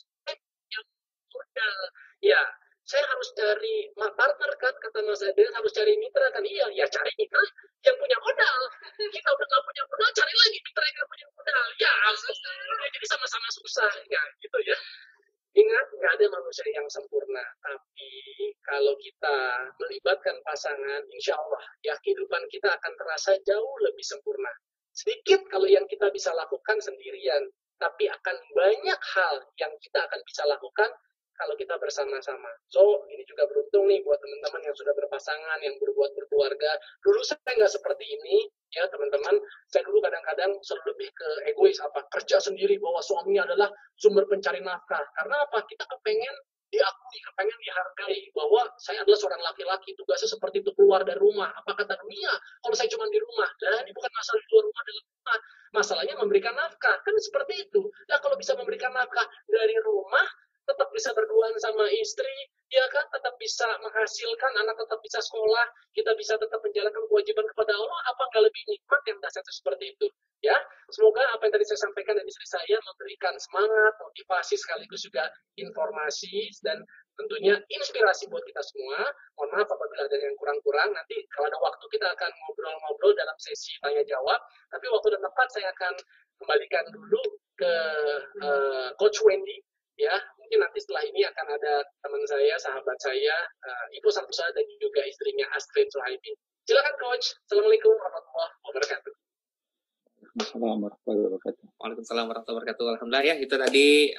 yang modal. Ya, saya harus cari partner kan, kata Mas Adrian harus cari mitra kan. Iya, ya cari mitra yang punya modal. Kita udah nggak punya modal, cari lagi mitra yang punya modal. Ya, jadi sama-sama susah ya, gitu ya. Ingat, nggak ada manusia yang sempurna. Tapi kalau kita melibatkan pasangan, insya Allah ya kehidupan kita akan terasa jauh lebih sempurna. Sedikit kalau yang kita bisa lakukan sendirian, tapi akan banyak hal yang kita akan bisa lakukan kalau kita bersama-sama. So, ini juga beruntung nih buat teman-teman yang sudah berpasangan, yang berkeluarga. Dulu saya nggak seperti ini, ya teman-teman. Saya dulu kadang-kadang selalu lebih ke egois, kerja sendiri, bahwa suami adalah sumber pencari nafkah. Karena apa? Kita kepengen diakui, kepengen dihargai, bahwa saya adalah seorang laki-laki, tugasnya seperti itu, keluar dari rumah. Apa kata dunia? Kalau saya cuma di rumah, nah ini bukan masalah di luar rumah, dalam rumah. Masalahnya memberikan nafkah, kan seperti itu. Nah, kalau bisa memberikan nafkah dari rumah, tetap bisa berduaan sama istri, ya kan, tetap bisa menghasilkan, anak tetap bisa sekolah, kita bisa tetap menjalankan kewajiban kepada Allah, apa nggak lebih nikmat yang dasar seperti itu? Ya, semoga apa yang tadi saya sampaikan dari istri saya memberikan semangat, motivasi, sekaligus juga informasi dan tentunya inspirasi buat kita semua. Mohon maaf apabila ada yang kurang-kurang, nanti kalau ada waktu kita akan ngobrol-ngobrol dalam sesi tanya-jawab, tapi waktu dan tempat saya akan kembalikan dulu ke Coach Wendy. Ya, mungkin nanti setelah ini akan ada teman saya, sahabat saya, Ibu Santosa dan juga istrinya Astrid Suhaimi. Silakan Coach. Assalamualaikum warahmatullahi wabarakatuh. Waalaikumsalam warahmatullahi wabarakatuh. Alhamdulillah ya, itu tadi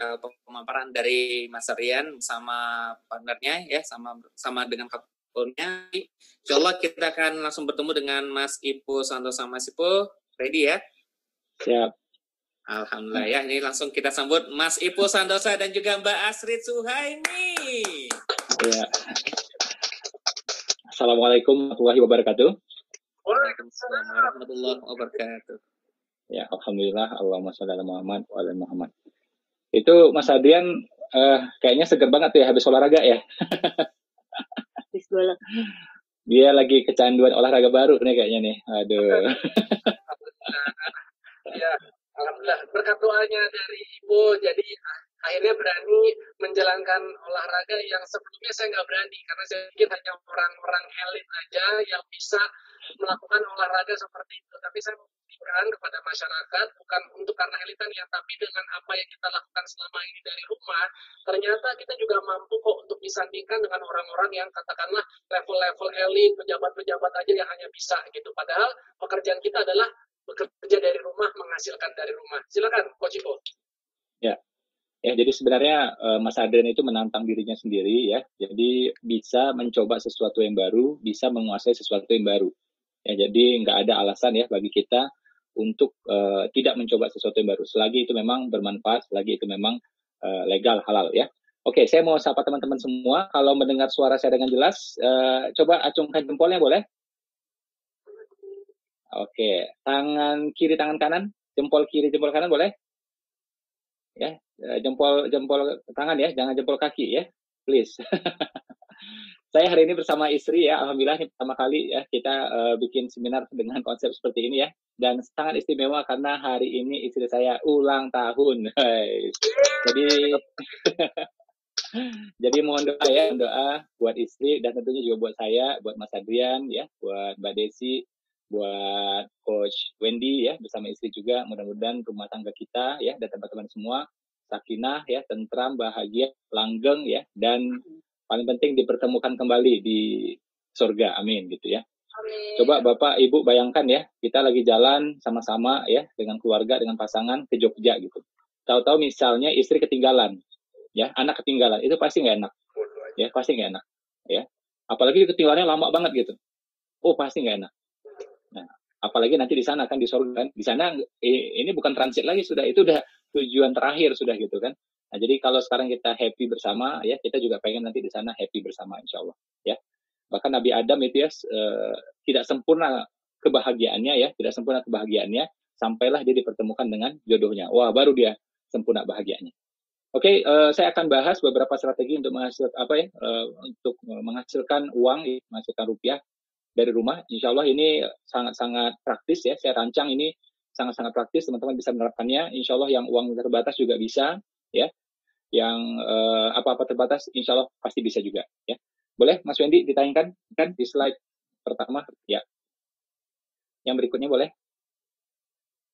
pemaparan dari Mas Rian sama partnernya ya, sama dengan kapolnya. Insyaallah kita akan langsung bertemu dengan Mas Ipo Santosa. Mas Ipo, ready ya? Siap. Alhamdulillah ya, ini langsung kita sambut Mas Ipo Santosa dan juga Mbak Astrid Suhaimi. Ya. Assalamualaikum warahmatullahi wabarakatuh. Waalaikumsalam warahmatullahi wabarakatuh. Ya, alhamdulillah, Allahumma sholli ala Muhammad wa ala Muhammad. Itu Mas Adrian kayaknya seger banget ya habis olahraga ya. Habis bola. Dia lagi kecanduan olahraga baru nih kayaknya nih. Aduh. Ya, alhamdulillah berkat doanya dari Ibu, jadi akhirnya berani menjalankan olahraga yang sebelumnya saya nggak berani, karena saya pikir hanya orang-orang elit aja yang bisa melakukan olahraga seperti itu. Tapi saya membuktikan kepada masyarakat, bukan untuk karena elitan ya, tapi dengan apa yang kita lakukan selama ini dari rumah, ternyata kita juga mampu kok untuk disandingkan dengan orang-orang yang katakanlah level-level elit, pejabat-pejabat aja yang hanya bisa gitu. Padahal pekerjaan kita adalah bekerja dari rumah, menghasilkan dari rumah. Silakan, Coach Ivo. Ya, jadi sebenarnya Mas Adrian itu menantang dirinya sendiri ya. Jadi bisa mencoba sesuatu yang baru, bisa menguasai sesuatu yang baru. Ya, jadi nggak ada alasan ya bagi kita untuk tidak mencoba sesuatu yang baru. Selagi itu memang bermanfaat, selagi itu memang legal, halal ya. Oke, saya mau sapa teman-teman semua. Kalau mendengar suara saya dengan jelas, coba acungkan jempolnya boleh? Oke, tangan kiri, tangan kanan, jempol kiri, jempol kanan boleh? Ya, jempol tangan ya, jangan jempol kaki ya, please. Saya hari ini bersama istri ya, alhamdulillah ini pertama kali ya kita bikin seminar dengan konsep seperti ini ya, dan sangat istimewa karena hari ini istri saya ulang tahun. Jadi jadi mohon doa ya, doa buat istri dan tentunya juga buat saya, buat Mas Adrian ya, buat Mbak Desi, buat Coach Wendy ya, bersama istri juga. Mudah-mudahan rumah tangga kita ya dan teman-teman semua sakinah ya, tentram, bahagia, langgeng ya, dan paling penting dipertemukan kembali di surga. Amin gitu ya. Amin. Coba Bapak Ibu bayangkan ya, kita lagi jalan sama-sama ya dengan keluarga, dengan pasangan ke Jogja gitu. Tahu-tahu misalnya istri ketinggalan, ya anak ketinggalan, itu pasti nggak enak, ya pasti nggak enak, ya. Apalagi ketinggalannya lama banget gitu, oh pasti nggak enak. Nah, apalagi nanti di sana kan di surga kan, di sana ini bukan transit lagi sudah, itu udah tujuan terakhir sudah gitu kan. Nah, jadi kalau sekarang kita happy bersama, ya kita juga pengen nanti di sana happy bersama, insya Allah, ya. Bahkan Nabi Adam itu ya tidak sempurna kebahagiaannya ya, tidak sempurna kebahagiaannya sampailah dia dipertemukan dengan jodohnya. Wah, baru dia sempurna bahagianya. Oke, saya akan bahas beberapa strategi untuk menghasilkan uang, menghasilkan rupiah dari rumah. Insya Allah ini sangat-sangat praktis ya. Saya rancang ini sangat-sangat praktis. Teman-teman bisa menerapkannya. Insya Allah yang uang terbatas juga bisa, ya. Yang apa-apa terbatas, insya Allah pasti bisa juga, ya. Boleh, Mas Wendy ditanyakan kan di slide pertama, ya. Yang berikutnya boleh.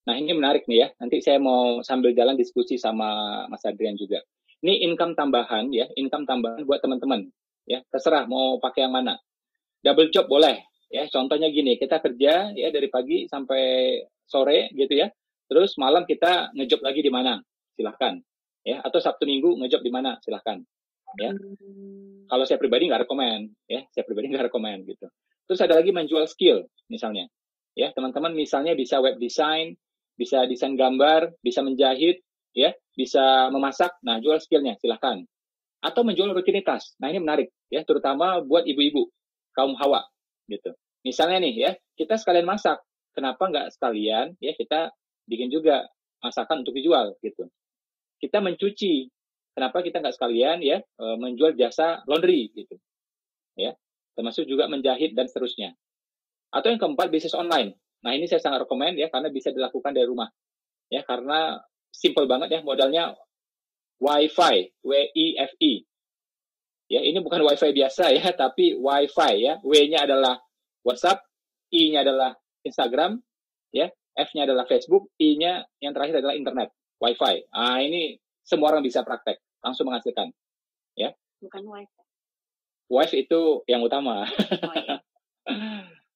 Nah, ini menarik nih ya. Nanti saya mau sambil jalan diskusi sama Mas Adrian juga. Ini income tambahan ya, income tambahan buat teman-teman. Ya, terserah mau pakai yang mana. Double job boleh. Ya, contohnya gini, kita kerja ya dari pagi sampai sore gitu ya. Terus malam kita ngejob lagi di mana? Silahkan. Ya, atau Sabtu Minggu ngejob di mana? Silahkan. Ya. Kalau saya pribadi nggak rekomen, ya. Saya pribadi nggak rekomen gitu. Terus ada lagi menjual skill misalnya. Ya, teman-teman misalnya bisa web design, bisa desain gambar, bisa menjahit, ya, bisa memasak. Nah, jual skillnya, silahkan. Atau menjual rutinitas. Nah, ini menarik, ya, terutama buat ibu-ibu, kaum hawa, gitu. Misalnya nih, ya, kita sekalian masak. Kenapa nggak sekalian, ya, kita bikin juga masakan untuk dijual, gitu. Kita mencuci. Kenapa kita nggak sekalian, ya, menjual jasa laundry, gitu. Ya, termasuk juga menjahit dan seterusnya. Atau yang keempat, bisnis online. Nah, ini saya sangat rekomen ya, karena bisa dilakukan dari rumah. Ya, karena simple banget ya, modalnya WiFi, W-I-F-I. Ya, ini bukan WiFi biasa ya, tapi WiFi ya. W-nya adalah WhatsApp, I-nya adalah Instagram, ya, F-nya adalah Facebook, I-nya yang terakhir adalah internet, WiFi. Ah, ini semua orang bisa praktek, langsung menghasilkan. Ya. Bukan WiFi. Wife itu yang utama. Oh, iya.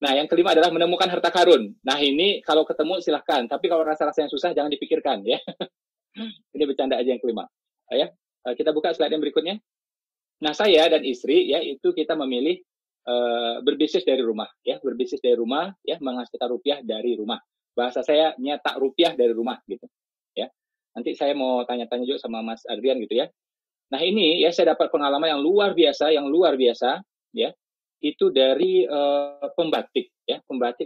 Nah, yang kelima adalah menemukan harta karun. Nah, ini kalau ketemu silahkan. Tapi kalau rasa-rasa yang susah, jangan dipikirkan. Ya. Ini bercanda aja yang kelima. Ya. Kita buka slide yang berikutnya. Nah, saya dan istri, ya, itu kita memilih berbisnis dari rumah. Ya. Berbisnis dari rumah, ya, menghasilkan rupiah dari rumah. Bahasa saya, nyetak rupiah dari rumah. Gitu. Ya. Nanti saya mau tanya-tanya juga sama Mas Adrian gitu ya. Nah, ini ya saya dapat pengalaman yang luar biasa, ya. Itu dari pembatik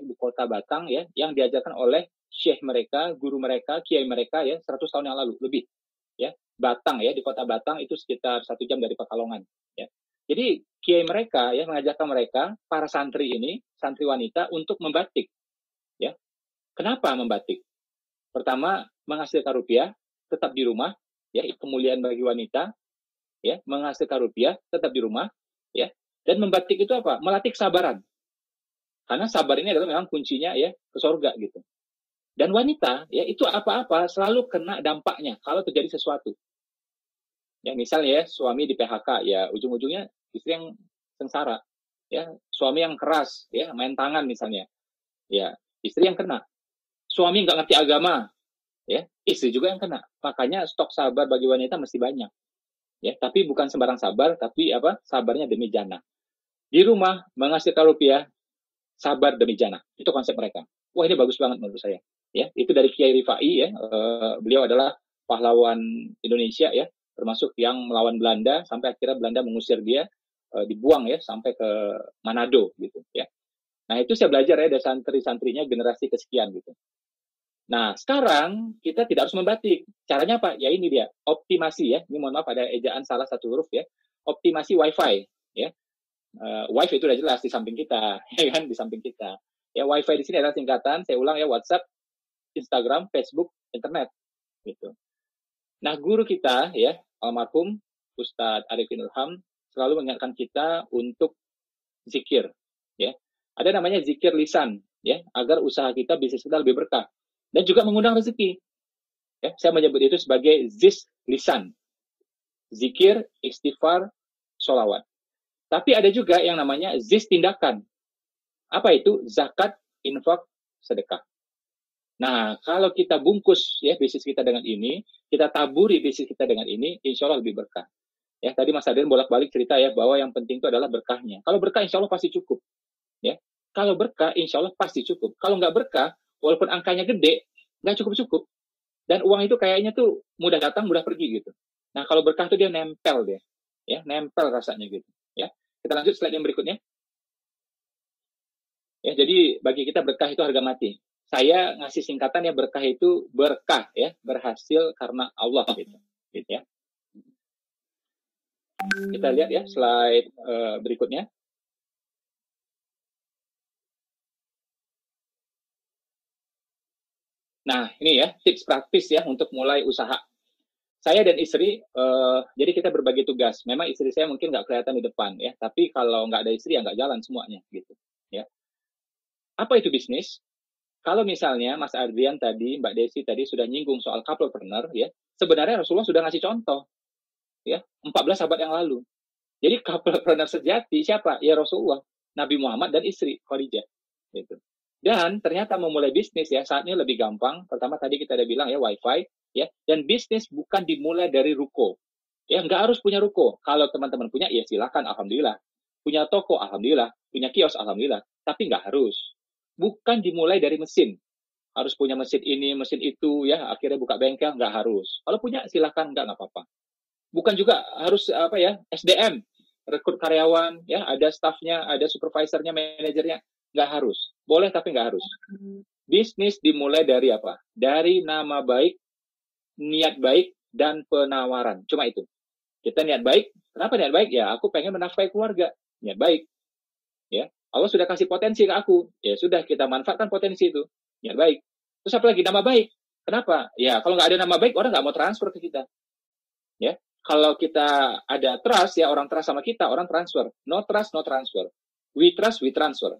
di Kota Batang ya, yang diajarkan oleh syekh mereka, guru mereka, kiai mereka ya 100 tahun yang lalu lebih ya. Batang ya, di Kota Batang itu sekitar 1 jam dari Pekalongan ya. Jadi kiai mereka ya mengajarkan mereka para santri ini, santri wanita untuk membatik ya. Kenapa membatik? Pertama, menghasilkan rupiah, tetap di rumah, ya, kemuliaan bagi wanita, ya, menghasilkan rupiah, tetap di rumah, ya. Dan membatik itu apa? Melatih kesabaran. Karena sabar ini adalah memang kuncinya ya ke surga gitu. Dan wanita, ya, itu apa-apa selalu kena dampaknya kalau terjadi sesuatu. Ya, misalnya ya, suami di PHK, ya, ujung-ujungnya istri yang sengsara. Ya, suami yang keras, ya, main tangan misalnya. Ya, istri yang kena. Suami nggak ngerti agama, ya, istri juga yang kena. Makanya stok sabar bagi wanita mesti banyak. Ya, tapi bukan sembarang sabar, tapi apa? Sabarnya demi jannah. Di rumah menghasilkan rupiah, sabar demi jannah. Itu konsep mereka. Wah, ini bagus banget menurut saya. Ya, itu dari Kiai Rifai, ya. Beliau adalah pahlawan Indonesia, ya, termasuk yang melawan Belanda sampai akhirnya Belanda mengusir dia, dibuang ya sampai ke Manado gitu, ya. Nah, itu saya belajar ya dari santri-santrinya generasi kesekian gitu. Nah, sekarang kita tidak harus membatik. Caranya apa? Ya ini dia, optimasi ya. Ini mohon maaf ada ejaan salah satu huruf ya. Optimasi Wi-Fi, ya. Wi-Fi itu udah jelas di samping kita, ya kan, di samping kita. Ya, Wi-Fi di sini adalah singkatan, saya ulang ya, WhatsApp, Instagram, Facebook, internet, gitu. Nah, guru kita ya, almarhum Ustadz Arifin Ilham selalu mengingatkan kita untuk zikir, ya. Ada namanya zikir lisan, ya, agar usaha kita, bisnis kita lebih berkah dan juga mengundang rezeki. Ya, saya menyebut itu sebagai ziz lisan, zikir, istighfar, sholawat. Tapi ada juga yang namanya ziz tindakan. Apa itu? Zakat, infak, sedekah. Nah, kalau kita bungkus ya bisnis kita dengan ini, kita taburi bisnis kita dengan ini, insya Allah lebih berkah. Ya, tadi Mas Adrian bolak-balik cerita ya bahwa yang penting itu adalah berkahnya. Kalau berkah, insya Allah pasti cukup. Ya, kalau berkah, insya Allah pasti cukup. Kalau nggak berkah, walaupun angkanya gede, nggak cukup-cukup. Dan uang itu kayaknya tuh mudah datang, mudah pergi gitu. Nah, kalau berkah tuh dia nempel deh, ya, nempel rasanya gitu. Ya, kita lanjut slide yang berikutnya. Ya, jadi bagi kita berkah itu harga mati. Saya ngasih singkatan ya, berkah itu berkah ya, berhasil karena Allah gitu ya. Kita lihat ya slide berikutnya. Nah, ini ya tips praktis ya untuk mulai usaha. Saya dan istri, jadi kita berbagi tugas. Memang istri saya mungkin nggak kelihatan di depan ya, tapi kalau nggak ada istri ya nggak jalan semuanya gitu. Ya. Apa itu bisnis? Kalau misalnya Mas Adrian tadi, Mbak Desi tadi sudah nyinggung soal couplepreneur, ya, sebenarnya Rasulullah sudah ngasih contoh, ya, 14 abad yang lalu. Jadi couplepreneur sejati siapa? Ya Rasulullah, Nabi Muhammad dan istri Khadijah. Gitu. Dan ternyata memulai bisnis ya saat ini lebih gampang. Pertama tadi kita udah bilang ya Wi-Fi, ya, dan bisnis bukan dimulai dari ruko. Ya nggak harus punya ruko. Kalau teman-teman punya, ya silakan, alhamdulillah. Punya toko, alhamdulillah. Punya kios, alhamdulillah. Tapi nggak harus. Bukan dimulai dari mesin. Harus punya mesin ini, mesin itu, ya, akhirnya buka bengkel, nggak harus. Kalau punya, silakan, nggak apa-apa. Bukan juga harus, apa ya, SDM, rekrut karyawan, ya, ada staffnya, ada supervisornya, manajernya, nggak harus. Boleh, tapi nggak harus. Bisnis dimulai dari apa? Dari nama baik, niat baik, dan penawaran. Cuma itu. Kita niat baik. Kenapa niat baik? Ya, aku pengen menafkahi keluarga. Niat baik. Ya, Allah sudah kasih potensi ke aku. Ya sudah, kita manfaatkan potensi itu. Niat baik. Terus apa lagi? Nama baik. Kenapa? Ya, kalau nggak ada nama baik, orang nggak mau transfer ke kita. Ya, kalau kita ada trust, ya, orang trust sama kita, orang transfer. No trust, no transfer. We trust, we transfer.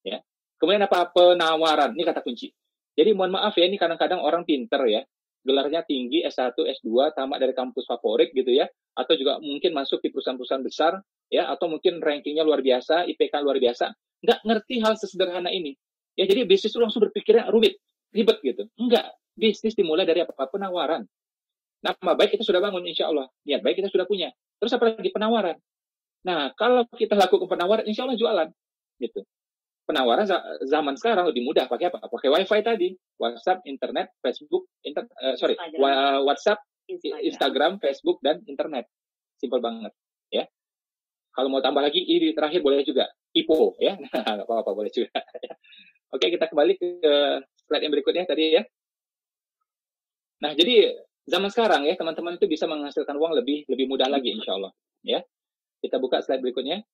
Ya. Kemudian apa? Penawaran. Ini kata kunci. Jadi mohon maaf ya, ini kadang-kadang orang pinter ya. Gelarnya tinggi, S1, S2, tamat dari kampus favorit gitu ya. Atau juga mungkin masuk di perusahaan-perusahaan besar, ya, atau mungkin rankingnya luar biasa, IPK luar biasa. Nggak ngerti hal sesederhana ini. Ya, jadi bisnis itu langsung berpikirnya rumit, ribet gitu. Enggak. Bisnis dimulai dari apa? Penawaran. Nama baik kita sudah bangun, insya Allah. Niat baik kita sudah punya. Terus apa lagi? Penawaran. Nah, kalau kita lakukan penawaran, insya Allah jualan. Gitu. Penawaran zaman sekarang lebih mudah. Pakai apa? Pakai Wi-Fi tadi. WhatsApp, internet, Facebook, WhatsApp, Instagram, Facebook, dan internet. Simpel banget. Ya. Kalau mau tambah lagi, ini terakhir boleh juga. IPO, ya. Nggak apa-apa, boleh juga. Oke, kita kembali ke slide yang berikutnya tadi ya. Nah, jadi zaman sekarang ya, teman-teman itu bisa menghasilkan uang lebih mudah lagi, insya Allah. Ya. Kita buka slide berikutnya.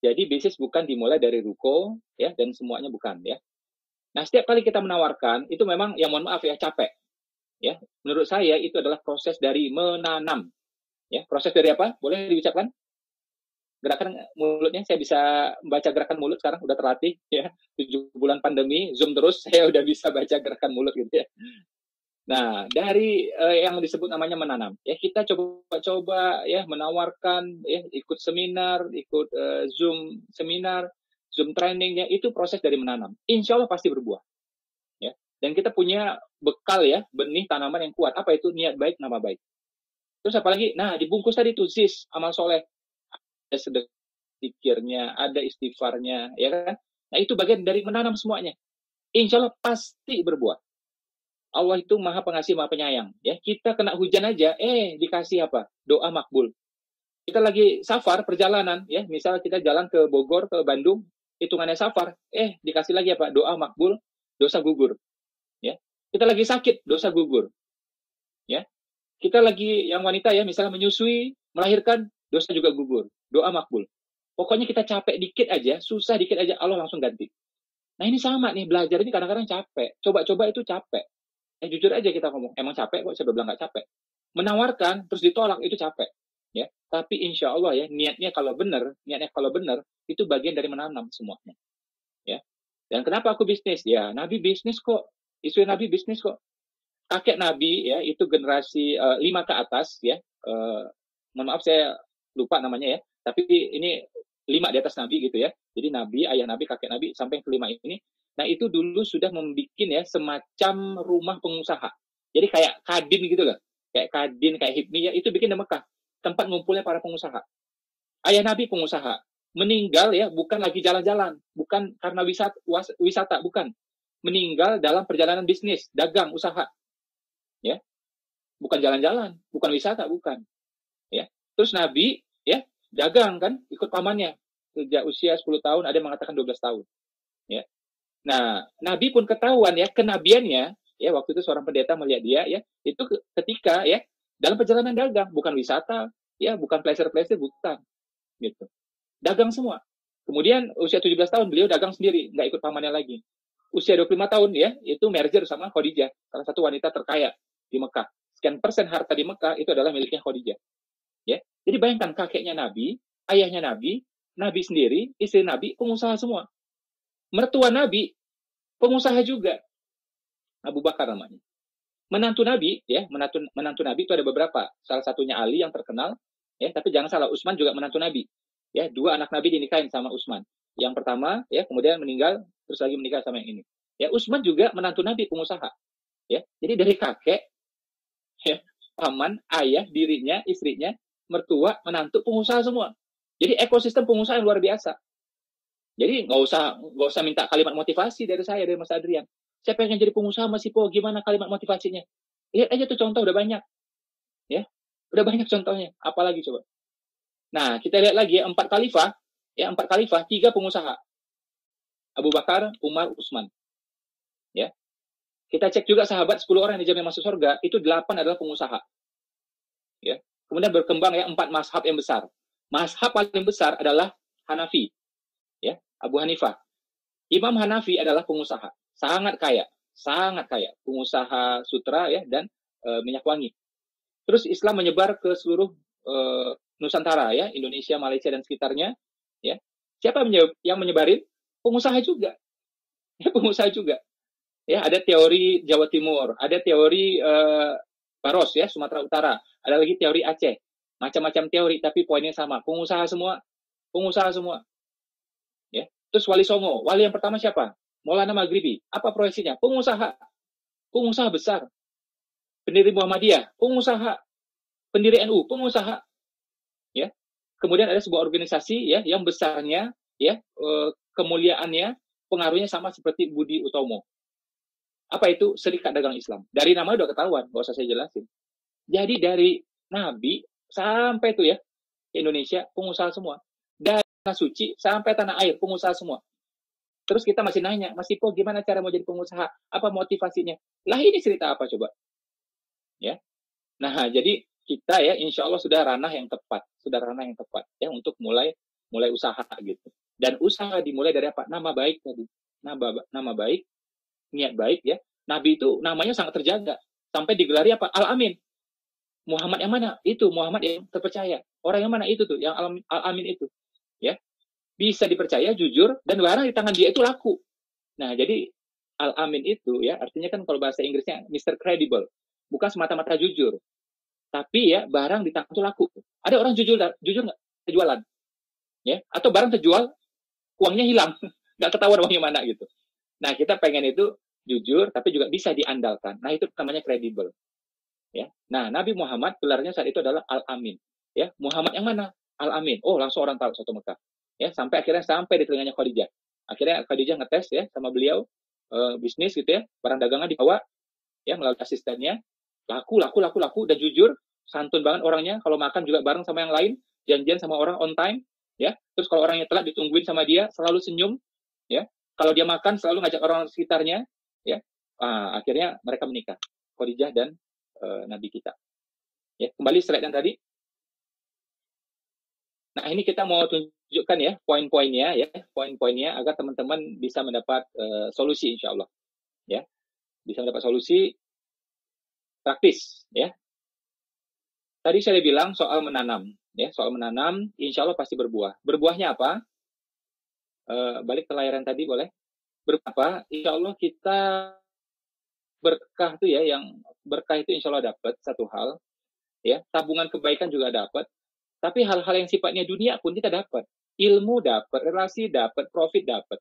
Jadi bisnis bukan dimulai dari ruko, ya, dan semuanya bukan, ya. Nah, setiap kali kita menawarkan, itu memang, ya mohon maaf ya, capek. Ya, menurut saya itu adalah proses dari menanam. Ya, proses dari apa? Boleh diucapkan? Gerakan mulutnya, saya bisa baca gerakan mulut sekarang, udah terlatih ya. 7 bulan pandemi, Zoom terus, saya udah bisa baca gerakan mulut gitu ya. Nah, dari yang disebut namanya menanam, ya kita coba-coba ya menawarkan, ya ikut seminar, ikut Zoom seminar, Zoom trainingnya, itu proses dari menanam. Insya Allah pasti berbuah. Ya. Dan kita punya bekal ya, benih tanaman yang kuat. Apa itu? Niat baik, nama baik. Terus apalagi? Nah, dibungkus tadi itu zis, amal soleh. Ada sedikirnya, ada istighfarnya, ya kan? Nah, itu bagian dari menanam semuanya. Insya Allah pasti berbuah. Allah itu maha pengasih, maha penyayang. Ya, kita kena hujan aja, dikasih apa? Doa makbul. Kita lagi safar, perjalanan, ya, misal kita jalan ke Bogor, ke Bandung, hitungannya safar, dikasih lagi apa? Doa makbul, dosa gugur. Ya, kita lagi sakit, dosa gugur. Ya, kita lagi yang wanita ya, misalnya menyusui, melahirkan, dosa juga gugur. Doa makbul. Pokoknya kita capek dikit aja, susah dikit aja, Allah langsung ganti. Nah ini sama nih, belajar ini kadang-kadang capek. Coba-coba itu capek. Jujur aja kita ngomong, emang capek kok, saya bilang nggak capek. Menawarkan, terus ditolak, itu capek. Ya, tapi insya Allah ya, niatnya kalau benar, itu bagian dari menanam semuanya. Ya. Dan kenapa aku bisnis? Ya, Nabi bisnis kok. Istri Nabi bisnis kok. Kakek Nabi ya, itu generasi 5 ke atas ya. Mohon maaf saya lupa namanya ya. Tapi ini 5 di atas Nabi gitu ya. Jadi Nabi, ayah Nabi, kakek Nabi, sampai yang kelima ini. Nah, itu dulu sudah membuat ya semacam rumah pengusaha. Jadi kayak Kadin gitu loh. Kayak Kadin, kayak Hipmi ya, itu bikin di Mekah. Tempat ngumpulnya para pengusaha. Ayah Nabi pengusaha. Meninggal ya, bukan lagi jalan-jalan. Bukan karena wisata, bukan. Meninggal dalam perjalanan bisnis, dagang, usaha. Ya. Bukan jalan-jalan, bukan wisata, bukan. Ya. Terus Nabi ya, dagang kan, ikut pamannya. Sejak usia 10 tahun, ada yang mengatakan 12 tahun. Ya. Nah, Nabi pun ketahuan ya kenabiannya, ya waktu itu seorang pendeta melihat dia ya, itu ketika ya dalam perjalanan dagang, bukan wisata, ya bukan pleasure, bukan gitu. Dagang semua. Kemudian usia 17 tahun beliau dagang sendiri, nggak ikut pamannya lagi. Usia 25 tahun ya, itu merger sama Khadijah, salah satu wanita terkaya di Mekah. Sekian persen harta di Mekah itu adalah miliknya Khadijah. Ya. Jadi bayangkan kakeknya Nabi, ayahnya Nabi, Nabi sendiri, istri Nabi, pengusaha semua. Mertua Nabi, pengusaha juga. Abu Bakar namanya. Menantu Nabi, ya, menantu Nabi itu ada beberapa. Salah satunya Ali yang terkenal, ya, tapi jangan salah, Utsman juga menantu Nabi. Ya, 2 anak Nabi dinikahin sama Utsman. Yang pertama, ya, kemudian meninggal, terus lagi menikah sama yang ini. Ya, Utsman juga menantu Nabi, pengusaha. Ya, jadi dari kakek, ya, paman, ayah, dirinya, istrinya, mertua, menantu, pengusaha semua. Jadi ekosistem pengusaha yang luar biasa. Jadi nggak usah minta kalimat motivasi dari saya, dari Mas Adrian. Saya pengen jadi pengusaha, Mas Ipo, gimana kalimat motivasinya? Lihat aja tuh contoh, udah banyak. Ya, udah banyak contohnya. Apalagi coba. Nah, kita lihat lagi ya, 4 khalifah, 3 pengusaha. Abu Bakar, Umar, Utsman. Ya. Kita cek juga sahabat 10 orang yang dijamin masuk surga, itu 8 adalah pengusaha. Ya. Kemudian berkembang ya 4 mazhab yang besar. Mazhab paling besar adalah Hanafi. Ya, Abu Hanifah. Imam Hanafi adalah pengusaha, sangat kaya, pengusaha sutra ya dan minyak wangi. Terus Islam menyebar ke seluruh Nusantara ya, Indonesia, Malaysia dan sekitarnya. Ya, siapa yang menyebarin? Pengusaha juga. Ya, pengusaha juga. Ya, ada teori Jawa Timur, ada teori Baros ya, Sumatera Utara, ada lagi teori Aceh, macam-macam teori, tapi poinnya sama, pengusaha semua. Ya. Terus Wali Songo, wali yang pertama siapa? Maulana Maghribi. Apa proyeksinya? Pengusaha besar. Pendiri Muhammadiyah, pengusaha. Pendiri NU, pengusaha. Ya. Kemudian ada sebuah organisasi ya yang besarnya ya kemuliaannya, pengaruhnya sama seperti Budi Utomo. Apa itu? Serikat Dagang Islam. Dari nama udah ketahuan, nggak usah saya jelasin. Jadi dari Nabi sampai itu ya Indonesia pengusaha semua. Dari tanah suci sampai tanah air pengusaha semua. Terus kita masih nanya, Mas Ipo gimana cara mau jadi pengusaha? Apa motivasinya? Lah ini cerita apa coba? Ya. Nah, jadi kita ya insya Allah sudah ranah yang tepat ya untuk mulai usaha gitu. Dan usaha dimulai dari apa? Nama baik tadi. Nama baik niat baik ya. Nabi itu namanya sangat terjaga. Sampai digelari apa? Al-Amin. Muhammad yang mana? Itu Muhammad yang terpercaya. Orang yang mana? Itu tuh, yang Al-Amin itu. Ya. Bisa dipercaya, jujur, dan barang di tangan dia itu laku. Nah, jadi Al-Amin itu ya, artinya kan kalau bahasa Inggrisnya Mr. Credible. Bukan semata-mata jujur. Tapi ya, barang di tangan itu laku. Ada orang jujur nggak? Jualan. Ya. Atau barang terjual, uangnya hilang. Nggak ketahuan uangnya mana gitu. Nah, kita pengen itu jujur, tapi juga bisa diandalkan. Nah, itu namanya kredibel. Ya. Nah, Nabi Muhammad gelarnya saat itu adalah Al-Amin. Ya, Muhammad yang mana? Al-Amin. Oh, langsung orang tahu satu Mekah. Ya, sampai di telinganya Khadijah. Akhirnya Khadijah ngetes ya sama beliau bisnis gitu ya, barang dagangan dibawa ya melalui asistennya, laku dan jujur, santun banget orangnya, kalau makan juga bareng sama yang lain, janjian sama orang on time ya. Terus kalau orangnya telat ditungguin sama dia, selalu senyum ya. Kalau dia makan selalu ngajak orang sekitarnya ya. Akhirnya mereka menikah, Khadijah dan Nabi kita. Ya, kembali slide yang tadi. Nah, ini kita mau tunjukkan ya poin-poinnya agar teman-teman bisa mendapat solusi insya Allah. Ya. Bisa mendapat solusi praktis ya. Tadi saya bilang soal menanam ya, soal menanam insya Allah pasti berbuah. Berbuahnya apa? Balik ke layaran tadi boleh. Berapa? Insya Allah kita berkah tuh ya, yang berkah itu insya Allah dapat satu hal ya, tabungan kebaikan juga dapat. Tapi hal-hal yang sifatnya dunia pun kita dapat. Ilmu dapat, relasi dapat, profit dapat.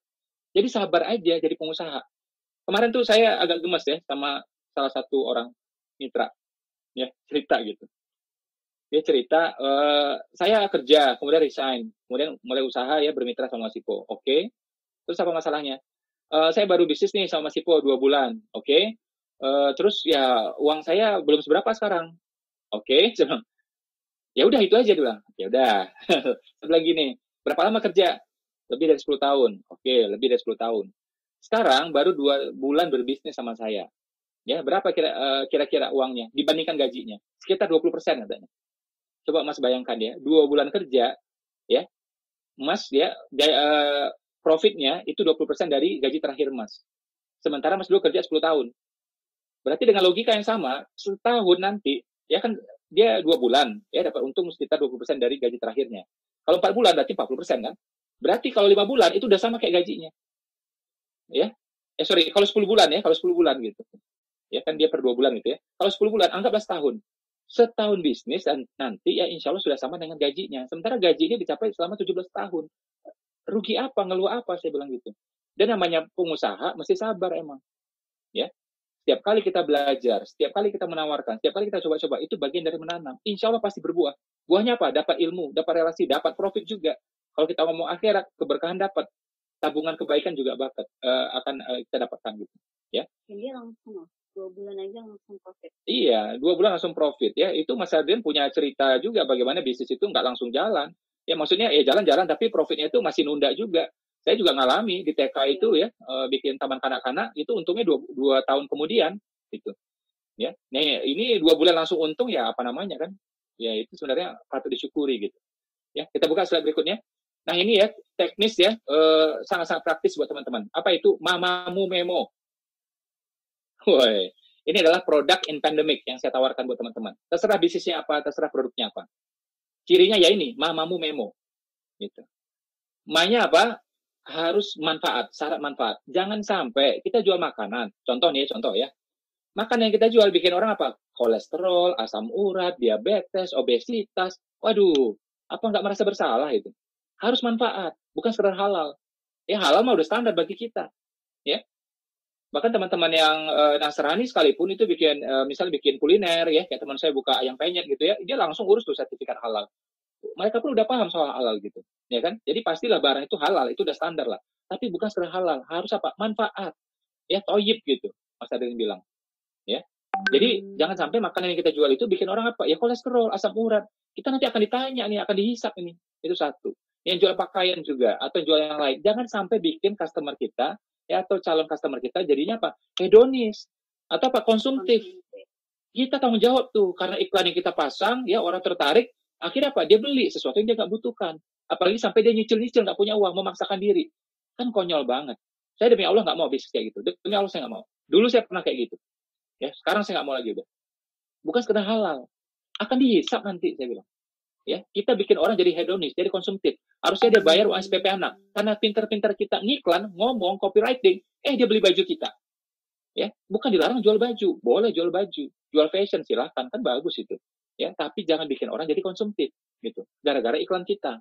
Jadi sabar aja jadi pengusaha. Kemarin tuh saya agak gemes ya sama salah satu orang mitra. Ya, cerita gitu. Dia cerita, saya kerja, kemudian resign. Kemudian mulai usaha ya, bermitra sama Masipo. Oke. Terus apa masalahnya? Saya baru bisnis nih sama Masipo 2 bulan. Oke. Terus ya uang saya belum seberapa sekarang. Oke. Ya udah itu aja dia bilang. Ya udah. Setelah gini, berapa lama kerja? Lebih dari 10 tahun. Oke, lebih dari 10 tahun. Sekarang baru 2 bulan berbisnis sama saya. Ya, berapa kira-kira uangnya dibandingkan gajinya? Sekitar 20% katanya. Coba Mas bayangkan ya, 2 bulan kerja ya. Mas ya, profitnya itu 20% dari gaji terakhir Mas. Sementara Mas dulu kerja 10 tahun. Berarti dengan logika yang sama, setahun nanti ya kan dia 2 bulan ya dapat untung sekitar 20% dari gaji terakhirnya. Kalau 4 bulan berarti 40% kan? Berarti kalau 5 bulan itu udah sama kayak gajinya. Ya. Kalau 10 bulan ya, kalau 10 bulan gitu. Ya kan dia per 2 bulan gitu ya. Kalau 10 bulan anggaplah setahun. Setahun bisnis dan nanti ya insya Allah sudah sama dengan gajinya. Sementara gajinya dicapai selama 17 tahun. Rugi apa, ngeluh apa, saya bilang gitu. Dan namanya pengusaha mesti sabar emang. Ya. Setiap kali kita belajar, setiap kali kita menawarkan, setiap kali kita coba-coba, itu bagian dari menanam. Insya Allah pasti berbuah. Buahnya apa? Dapat ilmu, dapat relasi, dapat profit juga. Kalau kita ngomong akhirat, keberkahan dapat. Tabungan kebaikan juga akan kita dapatkan gitu. Ya. Jadi langsung 2 bulan aja langsung profit. Iya, 2 bulan langsung profit ya. Itu Mas Adrian punya cerita juga bagaimana bisnis itu nggak langsung jalan. Ya maksudnya ya jalan-jalan tapi profitnya itu masih nunda juga. Saya juga ngalami di TK itu ya, bikin taman kanak-kanak itu untungnya 2 tahun kemudian gitu. Ya. Nah, ini 2 bulan langsung untung ya apa namanya kan? Ya itu sebenarnya patut disyukuri gitu. Ya, kita buka slide berikutnya. Nah, ini ya teknis ya, sangat-sangat praktis buat teman-teman. Apa itu Mamamu Memo? Woi, ini adalah produk in pandemic yang saya tawarkan buat teman-teman. Terserah bisnisnya apa, terserah produknya apa. Cirinya ya ini, Mamamu Memo. Gitu. Ma-nya apa? Harus manfaat, syarat manfaat. Jangan sampai kita jual makanan. Contoh ya. Makanan yang kita jual bikin orang apa? Kolesterol, asam urat, diabetes, obesitas. Waduh, apa nggak merasa bersalah itu? Harus manfaat, bukan sekedar halal. Ya halal mah udah standar bagi kita. Ya. Bahkan teman-teman yang Nasrani sekalipun itu misalnya bikin kuliner ya, kayak teman saya buka ayam penyet gitu ya, dia langsung urus tuh sertifikat halal. Mereka pun udah paham soal halal gitu, ya kan? Jadi pastilah barang itu halal, itu udah standar lah. Tapi bukan sekedar halal, harus apa? Manfaat, ya toyib gitu, Mas Adrian bilang, ya. Jadi jangan sampai makanan yang kita jual itu bikin orang apa? Ya kolesterol, asam urat. Kita nanti akan ditanya nih, akan dihisap ini. Itu satu. Yang jual pakaian juga atau jual yang lain, jangan sampai bikin customer kita ya atau calon customer kita jadinya apa? Hedonis atau apa? Konsumtif. Kita tanggung jawab tuh karena iklan yang kita pasang ya orang tertarik. Akhirnya apa? Dia beli sesuatu yang dia nggak butuhkan. Apalagi sampai dia nyicil-nyicil, nggak punya uang, memaksakan diri. Kan konyol banget. Saya demi Allah nggak mau bisnis kayak gitu. Demi Allah saya nggak mau. Dulu saya pernah kayak gitu. Ya, sekarang saya nggak mau lagi udah. Bukan sekedar halal, akan dihisap nanti saya bilang. Ya, kita bikin orang jadi hedonis, jadi konsumtif. Harusnya dia bayar uang SPP anak. Karena pinter-pinter kita ngiklan, ngomong, copywriting, dia beli baju kita. Ya, bukan dilarang jual baju, boleh jual baju, jual fashion silahkan, kan bagus itu. Ya, tapi jangan bikin orang jadi konsumtif gitu. Gara-gara iklan kita.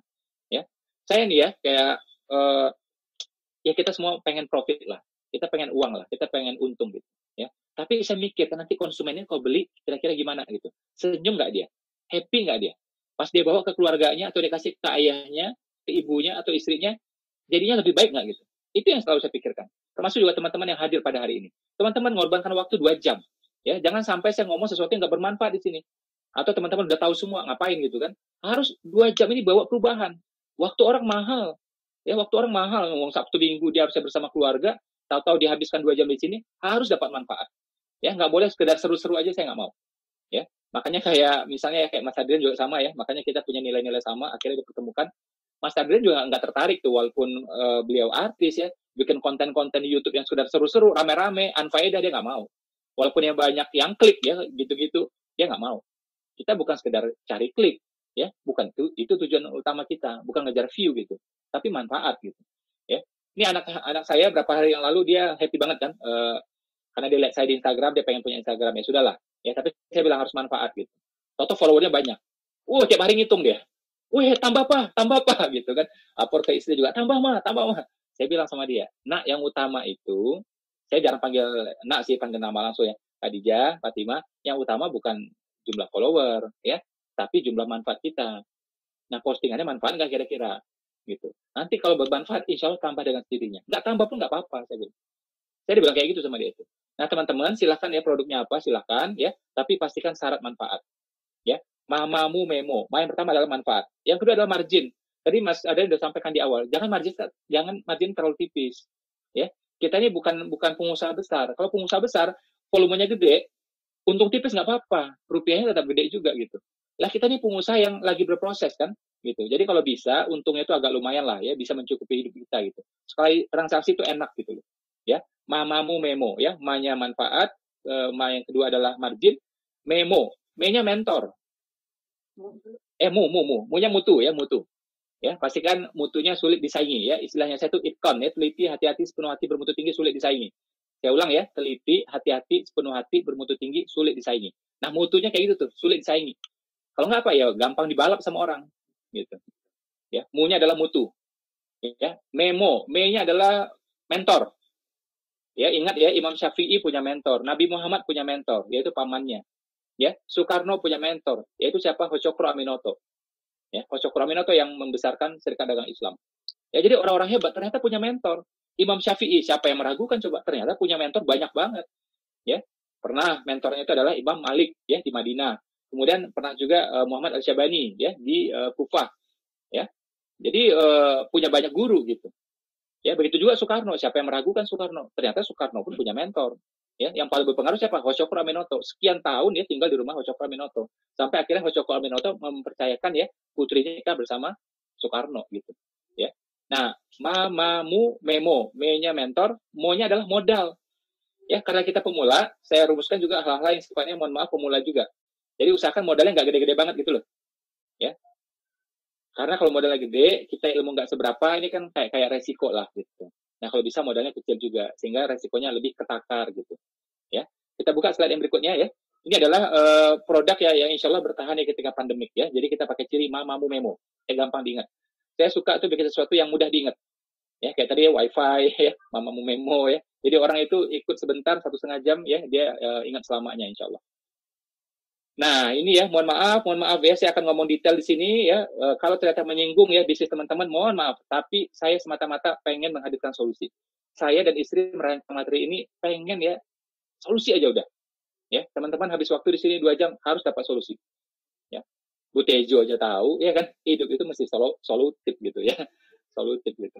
Ya, saya nih ya kayak ya kita semua pengen profit lah, kita pengen uang lah, kita pengen untung gitu. Ya, tapi saya mikir nanti konsumennya kalau beli kira-kira gimana gitu. Senyum nggak dia? Happy nggak dia? Pas dia bawa ke keluarganya atau dikasih ke ayahnya, ke ibunya atau istrinya, jadinya lebih baik nggak gitu? Itu yang selalu saya pikirkan. Termasuk juga teman-teman yang hadir pada hari ini. Teman-teman mengorbankan waktu 2 jam. Ya, jangan sampai saya ngomong sesuatu yang nggak bermanfaat di sini. Atau teman-teman udah tahu semua ngapain gitu kan? Harus 2 jam ini bawa perubahan. Waktu orang mahal. Ya, waktu orang mahal. Ngomong Sabtu Minggu dia harusnya bersama keluarga. Tahu-tahu dihabiskan 2 jam di sini, harus dapat manfaat. Ya, nggak boleh sekedar seru-seru aja, saya nggak mau. Ya, makanya kayak misalnya kayak Mas Adrian juga sama ya, makanya kita punya nilai-nilai sama, akhirnya dipertemukan. Mas Adrian juga nggak tertarik tuh, walaupun beliau artis ya, bikin konten-konten di YouTube yang sudah seru-seru, rame-rame, unfaedah, dia nggak mau. Walaupun yang banyak yang klik ya, gitu-gitu, dia nggak mau. Kita bukan sekedar cari klik, ya, bukan itu tujuan utama kita, bukan ngejar view gitu, tapi manfaat gitu. Ya, ini anak saya berapa hari yang lalu dia happy banget kan, karena dia lihat saya di Instagram, dia pengen punya Instagram, ya sudahlah. Ya, tapi saya bilang harus manfaat gitu. Toto followernya banyak. Tiap hari ngitung dia. Tambah apa gitu kan. Lapor ke istri juga, tambah mah. Saya bilang sama dia, nak, yang utama itu, saya jarang panggil nak sih, panggil nama langsung ya. Khadijah, Fatimah, yang utama bukan jumlah follower ya, tapi jumlah manfaat kita. Nah, postingannya manfaat nggak kira-kira gitu. Nanti kalau bermanfaat, insya Allah tambah dengan sendirinya. Nggak tambah pun nggak apa-apa, saya bilang. Saya dibilang kayak gitu sama dia itu. Nah, teman-teman, silahkan ya produknya apa, silahkan ya, tapi pastikan syarat manfaat. Ya, mamamu memo. Yang pertama adalah manfaat. Yang kedua adalah margin. Tadi Mas ada sudah sampaikan di awal, jangan margin terlalu tipis. Ya, kita ini bukan pengusaha besar. Kalau pengusaha besar, volumenya gede, untung tipis nggak apa-apa, rupiahnya tetap gede juga gitu. Lah kita ini pengusaha yang lagi berproses kan, gitu. Jadi kalau bisa, untungnya itu agak lumayan lah ya, bisa mencukupi hidup kita gitu. Sekali transaksi itu enak gitu loh. Ya, mamamu memo ya, ma-nya manfaat, ma yang kedua adalah margin, memo, me-nya mentor. Mu-nya mutu ya, mutu. Ya, pastikan mutunya sulit disaingi ya. Istilahnya saya itu itkon ya, teliti, hati-hati, sepenuh hati, bermutu tinggi, sulit disaingi. Saya ulang ya, teliti, hati-hati, sepenuh hati, bermutu tinggi, sulit disaingi. Nah, mutunya kayak gitu tuh, sulit disaingi. Kalau nggak apa ya, gampang dibalap sama orang gitu. Ya, mu-nya adalah mutu. Ya, memo, me-nya adalah mentor. Ya, ingat ya, Imam Syafi'i punya mentor, Nabi Muhammad punya mentor, yaitu pamannya. Ya, Soekarno punya mentor, yaitu siapa? Hocokro Aminoto. Ya, Hocokro Aminoto yang membesarkan Serikat Dagang Islam. Ya, jadi orang-orang hebat ternyata punya mentor. Imam Syafi'i, siapa yang meragukan coba? Ternyata punya mentor banyak banget. Ya, pernah mentornya itu adalah Imam Malik ya di Madinah. Kemudian pernah juga Muhammad Al-Syabani ya di Kufah. Ya, jadi punya banyak guru gitu. Ya, begitu juga Soekarno. Siapa yang meragukan Soekarno? Ternyata Soekarno pun punya mentor. Ya, yang paling berpengaruh siapa? Hocokro Aminoto. Sekian tahun dia tinggal di rumah Hocokro Aminoto. Sampai akhirnya Hocokro Aminoto mempercayakan ya putrinya nikah bersama Soekarno gitu. Ya. Nah, mamamu memo, me-nya mentor, mo-nya adalah modal. Ya, karena kita pemula, saya rumuskan juga hal-hal yang sifatnya mohon maaf pemula juga. Jadi usahakan modalnya nggak gede-gede banget gitu loh. Ya. Karena kalau modalnya gede, kita ilmu nggak seberapa, ini kan kayak resiko lah gitu. Nah, kalau bisa modalnya kecil juga, sehingga resikonya lebih ketakar gitu. Ya, kita buka slide yang berikutnya ya. Ini adalah produk ya yang insya Allah bertahan ya ketika pandemik ya. Jadi kita pakai ciri mamamu memo, gampang diingat. Saya suka tuh bikin sesuatu yang mudah diingat. Ya, kayak tadi ya, wifi ya, mamamu memo ya. Jadi orang itu ikut sebentar 1,5 jam ya, dia ingat selamanya insya Allah. Nah, ini ya, mohon maaf ya, saya akan ngomong detail di sini ya. Kalau ternyata menyinggung ya bisnis teman-teman, mohon maaf. Tapi saya semata-mata pengen menghadirkan solusi. Saya dan istri merancang materi ini pengen ya, solusi aja udah. Ya, teman-teman habis waktu di sini 2 jam harus dapat solusi. Ya, Bu Tejo aja tahu, ya kan, hidup itu mesti solutif gitu ya, solutif gitu.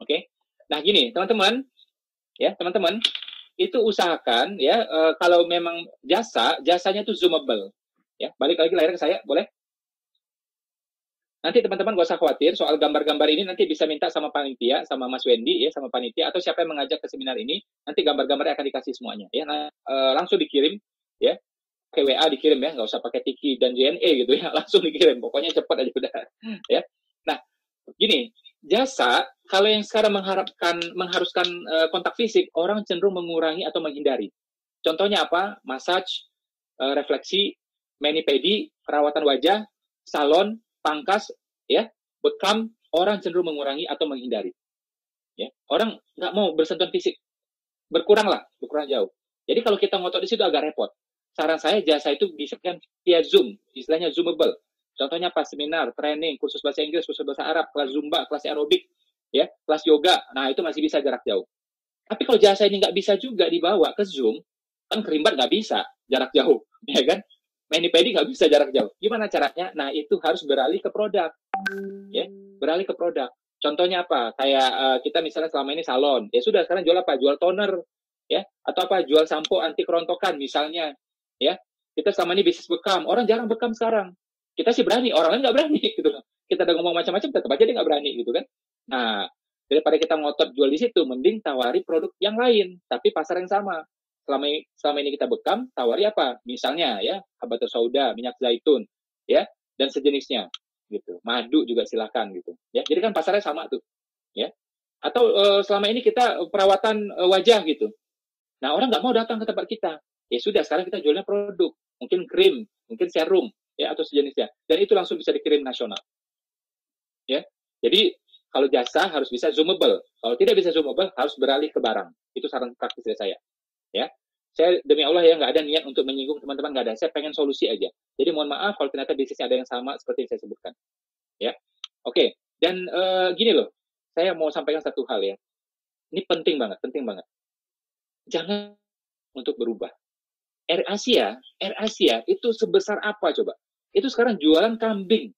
Oke, nah gini teman-teman, ya teman-teman. Itu usahakan ya kalau memang jasanya itu zoomable ya, balik lagi layar ke saya boleh. Nanti teman-teman gak usah khawatir soal gambar-gambar ini, nanti bisa minta sama panitia, sama Mas Wendy ya, sama panitia atau siapa yang mengajak ke seminar ini, nanti gambar-gambarnya akan dikasih semuanya ya. Nah, langsung dikirim ya, ke WA dikirim ya, nggak usah pakai Tiki dan JNE gitu ya, langsung dikirim, pokoknya cepat aja udah ya. Nah, gini, jasa kalau yang sekarang mengharuskan kontak fisik, orang cenderung mengurangi atau menghindari. Contohnya apa? Massage, refleksi, mani-pedi, perawatan wajah, salon, pangkas, ya, bootcamp, orang cenderung mengurangi atau menghindari. Ya, orang nggak mau bersentuhan fisik, berkurang jauh. Jadi kalau kita ngotot di situ agak repot. Saran saya jasa itu bisa kan via Zoom, istilahnya Zoomable. Contohnya pas seminar, training, kursus bahasa Inggris, kursus bahasa Arab, kelas Zumba, kelas aerobik, ya, kelas yoga. Nah itu masih bisa jarak jauh. Tapi kalau jasa ini nggak bisa juga dibawa ke Zoom, kan kerimbat nggak bisa jarak jauh, ya kan? Mani-pedi nggak bisa jarak jauh. Gimana caranya? Nah, itu harus beralih ke produk. Ya, beralih ke produk. Contohnya apa? Kayak kita misalnya selama ini salon. Ya sudah, sekarang jual apa? Jual toner. Ya, atau apa? Jual sampo anti kerontokan misalnya. Ya, kita selama ini bisnis bekam. Orang jarang bekam sekarang. Kita sih berani, orang lain nggak berani gitu. Kita udah ngomong macam-macam, tetap aja dia nggak berani gitu kan. Nah, daripada kita ngotot jual di situ, mending tawari produk yang lain, tapi pasar yang sama. Selama ini kita bekam, tawari apa? Misalnya ya, habatus sauda, minyak zaitun, ya, dan sejenisnya, gitu. Madu juga silakan gitu. Ya, jadi kan pasarnya sama tuh, ya. Atau selama ini kita perawatan wajah gitu. Nah, orang nggak mau datang ke tempat kita. Ya sudah, sekarang kita jualnya produk, mungkin krim, mungkin serum, ya, atau sejenisnya. Dan itu langsung bisa dikirim nasional. Ya, jadi kalau jasa harus bisa zoomable. Kalau tidak bisa zoomable, harus beralih ke barang. Itu saran praktis dari saya. Ya, saya demi Allah ya nggak ada niat untuk menyinggung teman-teman, nggak ada. Saya pengen solusi aja. Jadi mohon maaf kalau ternyata bisnisnya ada yang sama seperti yang saya sebutkan. Ya, oke. Dan gini loh, saya mau sampaikan satu hal ya. Ini penting banget. Jangan untuk berubah. Air Asia itu sebesar apa coba? Itu sekarang jualan kambing.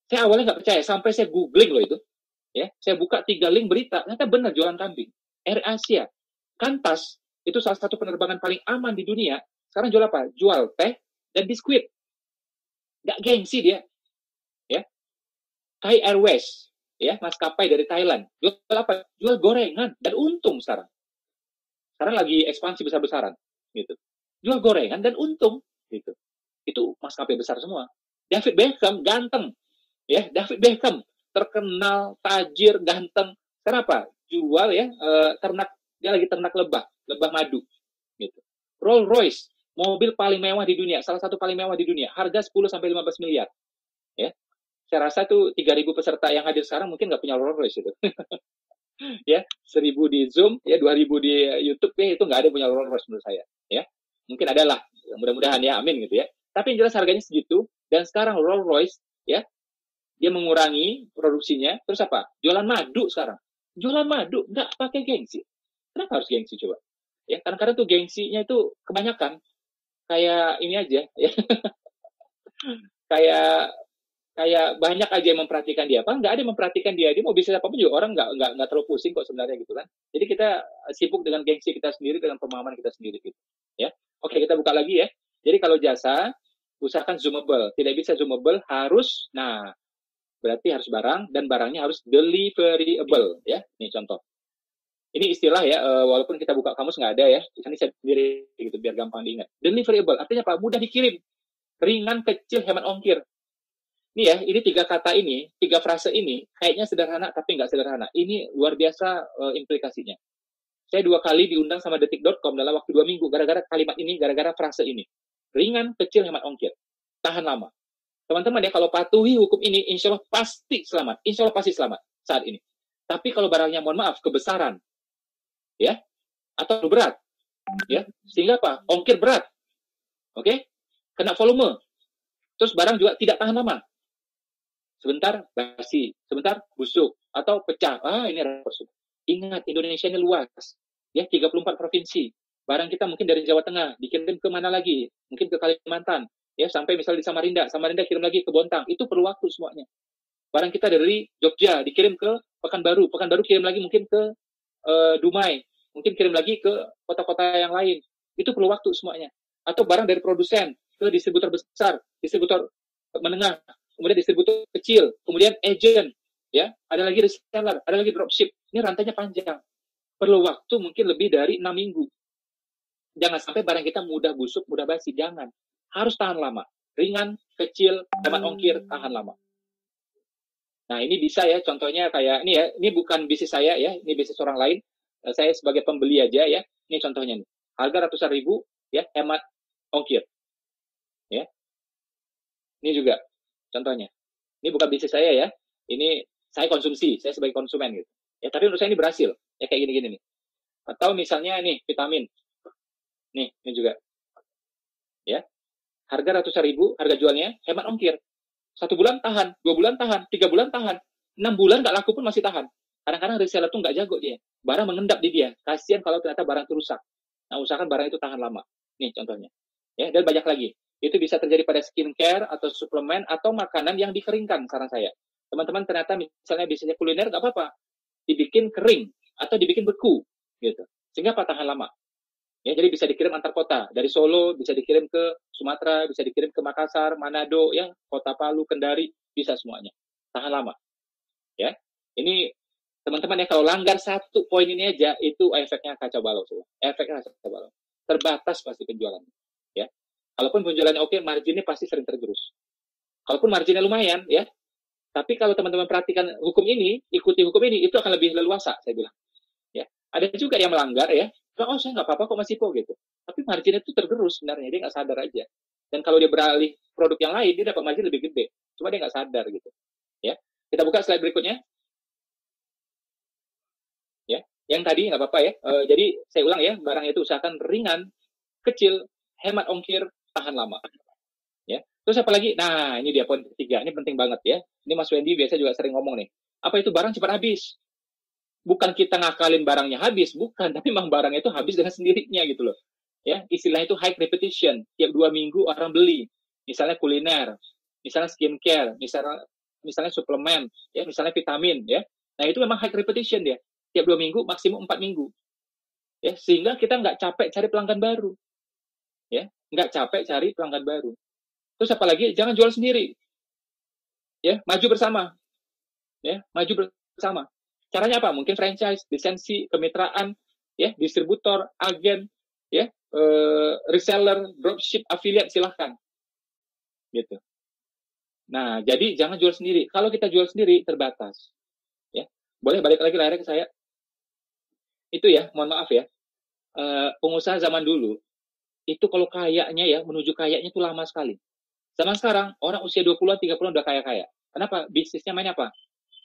Saya awalnya nggak percaya, sampai saya googling loh itu. Ya, saya buka 3 link berita, ternyata benar jualan kambing. Air Asia. Qantas, itu salah satu penerbangan paling aman di dunia. Sekarang jual apa? Jual teh dan biskuit. Nggak gengsi dia. Ya. Thai Airways, ya, maskapai dari Thailand. Jual apa? Jual gorengan dan untung sekarang. Sekarang lagi ekspansi besar-besaran, gitu. Jual gorengan dan untung, gitu. Itu maskapai besar semua. David Beckham ganteng, ya. David Beckham terkenal, tajir, ganteng. Kenapa? Jual ya ternak. Dia lagi ternak lebah madu, gitu. Rolls Royce, mobil paling mewah di dunia, salah satu paling mewah di dunia, harga 10-15 miliar. Ya, saya rasa tuh 3.000 peserta yang hadir sekarang mungkin nggak punya Rolls Royce itu. Ya, 1.000 di Zoom, ya 2.000 di YouTube, ya itu nggak ada yang punya Rolls Royce menurut saya. Ya, mungkin ada lah, mudah-mudahan ya, amin gitu ya. Tapi yang jelas harganya segitu, dan sekarang Rolls Royce, ya, dia mengurangi produksinya, terus apa? Jualan madu sekarang. Jualan madu, nggak pakai gengsi. Kenapa harus gengsi coba? Ya, kadang-kadang tuh gengsinya itu kebanyakan. Kayak ini aja, ya. kayak banyak aja yang memperhatikan dia. Apa? Nggak ada yang memperhatikan dia. Dia mau bisnis apapun juga orang nggak terlalu pusing kok sebenarnya gitu kan. Jadi kita sibuk dengan gengsi kita sendiri, dengan pemahaman kita sendiri gitu. Ya, oke, kita buka lagi ya. Jadi kalau jasa, usahakan zoomable. Tidak bisa zoomable, harus, nah, berarti harus barang, dan barangnya harus deliverable, ya. Ini contoh. Ini istilah ya, walaupun kita buka kamus nggak ada ya. Ini saya sendiri gitu, biar gampang diingat. Deliverable, artinya apa? Mudah dikirim. Ringan, kecil, hemat ongkir. Ini ya, ini 3 kata ini, 3 frase ini, kayaknya sederhana, tapi nggak sederhana. Ini luar biasa implikasinya. Saya 2 kali diundang sama detik.com dalam waktu 2 minggu, gara-gara kalimat ini, gara-gara frase ini. Ringan, kecil, hemat ongkir. Tahan lama. Teman-teman ya, kalau patuhi hukum ini, insya Allah pasti selamat. Insya Allah pasti selamat saat ini. Tapi kalau barangnya, mohon maaf, kebesaran, ya, atau berat, ya, sehingga apa? Ongkir berat, oke? Kena volume, terus barang juga tidak tahan lama. Sebentar basi, sebentar busuk, atau pecah. Ini repot. Ingat, Indonesia ini luas, ya, 34 provinsi. Barang kita mungkin dari Jawa Tengah, dikirim ke mana lagi? Mungkin ke Kalimantan, ya, sampai misalnya di Samarinda kirim lagi ke Bontang. Itu perlu waktu semuanya. Barang kita dari Jogja dikirim ke Pekanbaru kirim lagi mungkin ke Dumai, mungkin kirim lagi ke kota-kota yang lain. Itu perlu waktu semuanya. Atau barang dari produsen ke distributor besar, distributor menengah, kemudian distributor kecil, kemudian agent, ya, ada lagi reseller, ada lagi dropship. Ini rantainya panjang. Perlu waktu mungkin lebih dari 6 minggu. Jangan sampai barang kita mudah busuk, mudah basi. Jangan. Harus tahan lama. Ringan, kecil, hemat ongkir, tahan lama. Nah, ini bisa ya, contohnya kayak ini ya. Ini bukan bisnis saya ya, ini bisnis orang lain. Saya sebagai pembeli aja ya. Ini contohnya nih. Harga ratusan ribu, ya, hemat ongkir. Ya. Ini juga contohnya. Ini bukan bisnis saya ya. Ini saya konsumsi, saya sebagai konsumen gitu. Ya, tapi menurut saya ini berhasil. Ya kayak gini-gini nih. Atau misalnya nih, vitamin. Nih, ini juga. Ya. Harga ratusan ribu, harga jualnya hemat ongkir. 1 bulan tahan, 2 bulan tahan, 3 bulan tahan, 6 bulan nggak laku pun masih tahan. Kadang-kadang reseller tuh nggak jago dia. Barang mengendap di dia. Kasihan kalau ternyata barang itu rusak. Nah, usahakan barang itu tahan lama. Nih contohnya. Ya, dan banyak lagi. Itu bisa terjadi pada skincare atau suplemen atau makanan yang dikeringkan, saran saya. Teman-teman ternyata misalnya bisnisnya kuliner nggak apa-apa. Dibikin kering atau dibikin beku gitu. Sehingga apa, tahan lama. Ya, jadi bisa dikirim antar kota. Dari Solo bisa dikirim ke Sumatera, bisa dikirim ke Makassar, Manado, ya, Kota Palu, Kendari, bisa semuanya. Tahan lama. Ya. Ini teman-teman ya, kalau langgar satu poin ini aja, itu efeknya kacau balau. Efeknya kacau balau. Terbatas pasti penjualannya. Ya. Kalaupun penjualannya oke, marginnya pasti sering tergerus. Kalaupun marginnya lumayan, ya. Tapi kalau teman-teman perhatikan hukum ini, ikuti hukum ini, itu akan lebih leluasa, saya bilang. Ya. Ada juga yang melanggar, ya. Oh, saya nggak apa-apa kok Mas Ipo gitu. Tapi marginnya itu tergerus sebenarnya, dia nggak sadar aja. Dan kalau dia beralih produk yang lain, dia dapat margin lebih gede. Cuma dia nggak sadar gitu. Ya, kita buka slide berikutnya. Ya, yang tadi nggak apa-apa ya. Jadi saya ulang ya, barang itu usahakan ringan, kecil, hemat ongkir, tahan lama. Ya, terus apa lagi? Nah, ini dia poin ketiga. Ini penting banget ya. Ini Mas Wendy biasa juga sering ngomong nih. Apa itu barang cepat habis? Bukan kita ngakalin barangnya habis, bukan, tapi memang barangnya itu habis dengan sendirinya gitu loh. Ya, istilahnya itu high repetition. Tiap 2 minggu orang beli. Misalnya kuliner, misalnya skincare, misalnya suplemen, ya, misalnya vitamin, ya. Nah, itu memang high repetition dia. Tiap 2 minggu, maksimum 4 minggu. Ya, sehingga kita nggak capek cari pelanggan baru. Ya, nggak capek cari pelanggan baru. Terus apalagi jangan jual sendiri. Ya, maju bersama. Ya, maju bersama. Caranya apa? Mungkin franchise, lisensi, kemitraan, ya, distributor, agen, ya, reseller, dropship, affiliate, silahkan. Gitu. Nah, jadi jangan jual sendiri. Kalau kita jual sendiri, terbatas. Ya, boleh balik lagi layarnya ke saya. Itu ya, mohon maaf ya. Pengusaha zaman dulu, itu kalau kayaknya ya, menuju kayaknya itu lama sekali. Zaman sekarang, orang usia 20-an, 30-an udah kaya-kaya. Kenapa? Bisnisnya mainnya apa?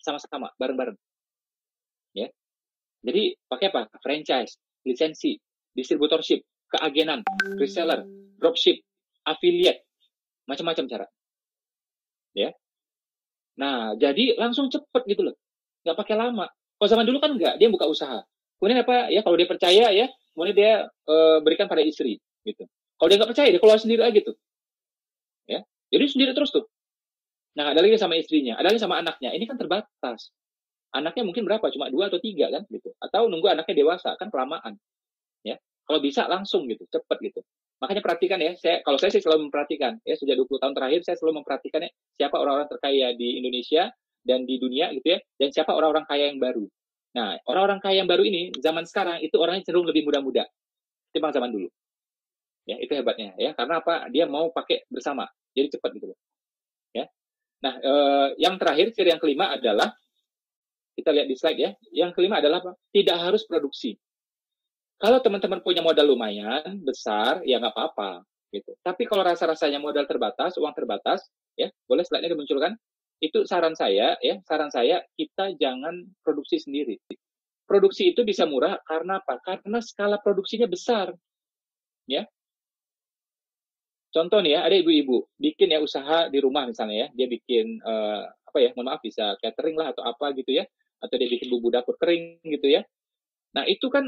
Sama-sama, bareng-bareng. Ya. Jadi pakai apa? Franchise, lisensi, distributorship, keagenan, reseller, dropship, affiliate, macam-macam cara. Ya. Nah, jadi langsung cepet gitu loh. Nggak pakai lama. Kalau zaman dulu kan nggak, dia buka usaha. Kemudian apa? Ya kalau dia percaya ya, kemudian dia berikan pada istri gitu. Kalau dia nggak percaya, dia keluar sendiri lagi tuh. Ya. Jadi sendiri terus tuh. Nah, ada lagi sama istrinya, ada lagi sama anaknya. Ini kan terbatas. Anaknya mungkin berapa? Cuma 2 atau 3 kan gitu. Atau nunggu anaknya dewasa, kan kelamaan. Ya. Kalau bisa langsung gitu, cepat gitu. Makanya perhatikan ya, kalau saya sih selalu memperhatikan ya, sejak 20 tahun terakhir saya selalu memperhatikan ya, siapa orang-orang terkaya di Indonesia dan di dunia gitu ya, dan siapa orang-orang kaya yang baru. Nah, orang-orang kaya yang baru ini zaman sekarang itu orangnya cenderung lebih muda-muda ketimbang zaman dulu. Ya, itu hebatnya ya, karena apa? Dia mau pakai bersama. Jadi cepat gitu loh. Ya. Nah, yang terakhir, ciri yang kelima adalah kita lihat di slide ya. Yang kelima adalah apa? Tidak harus produksi. Kalau teman-teman punya modal lumayan besar, ya nggak apa-apa, gitu. Tapi kalau rasa-rasanya modal terbatas, uang terbatas, ya boleh slide-nya dimunculkan. Itu saran saya, ya saran saya kita jangan produksi sendiri. Produksi itu bisa murah karena apa? Karena skala produksinya besar, ya. Contoh nih ya, ada ibu-ibu bikin ya usaha di rumah misalnya ya, dia bikin apa ya? Mohon maaf, bisa catering lah atau apa gitu ya, atau dia bikin bumbu dapur kering gitu ya. Nah itu kan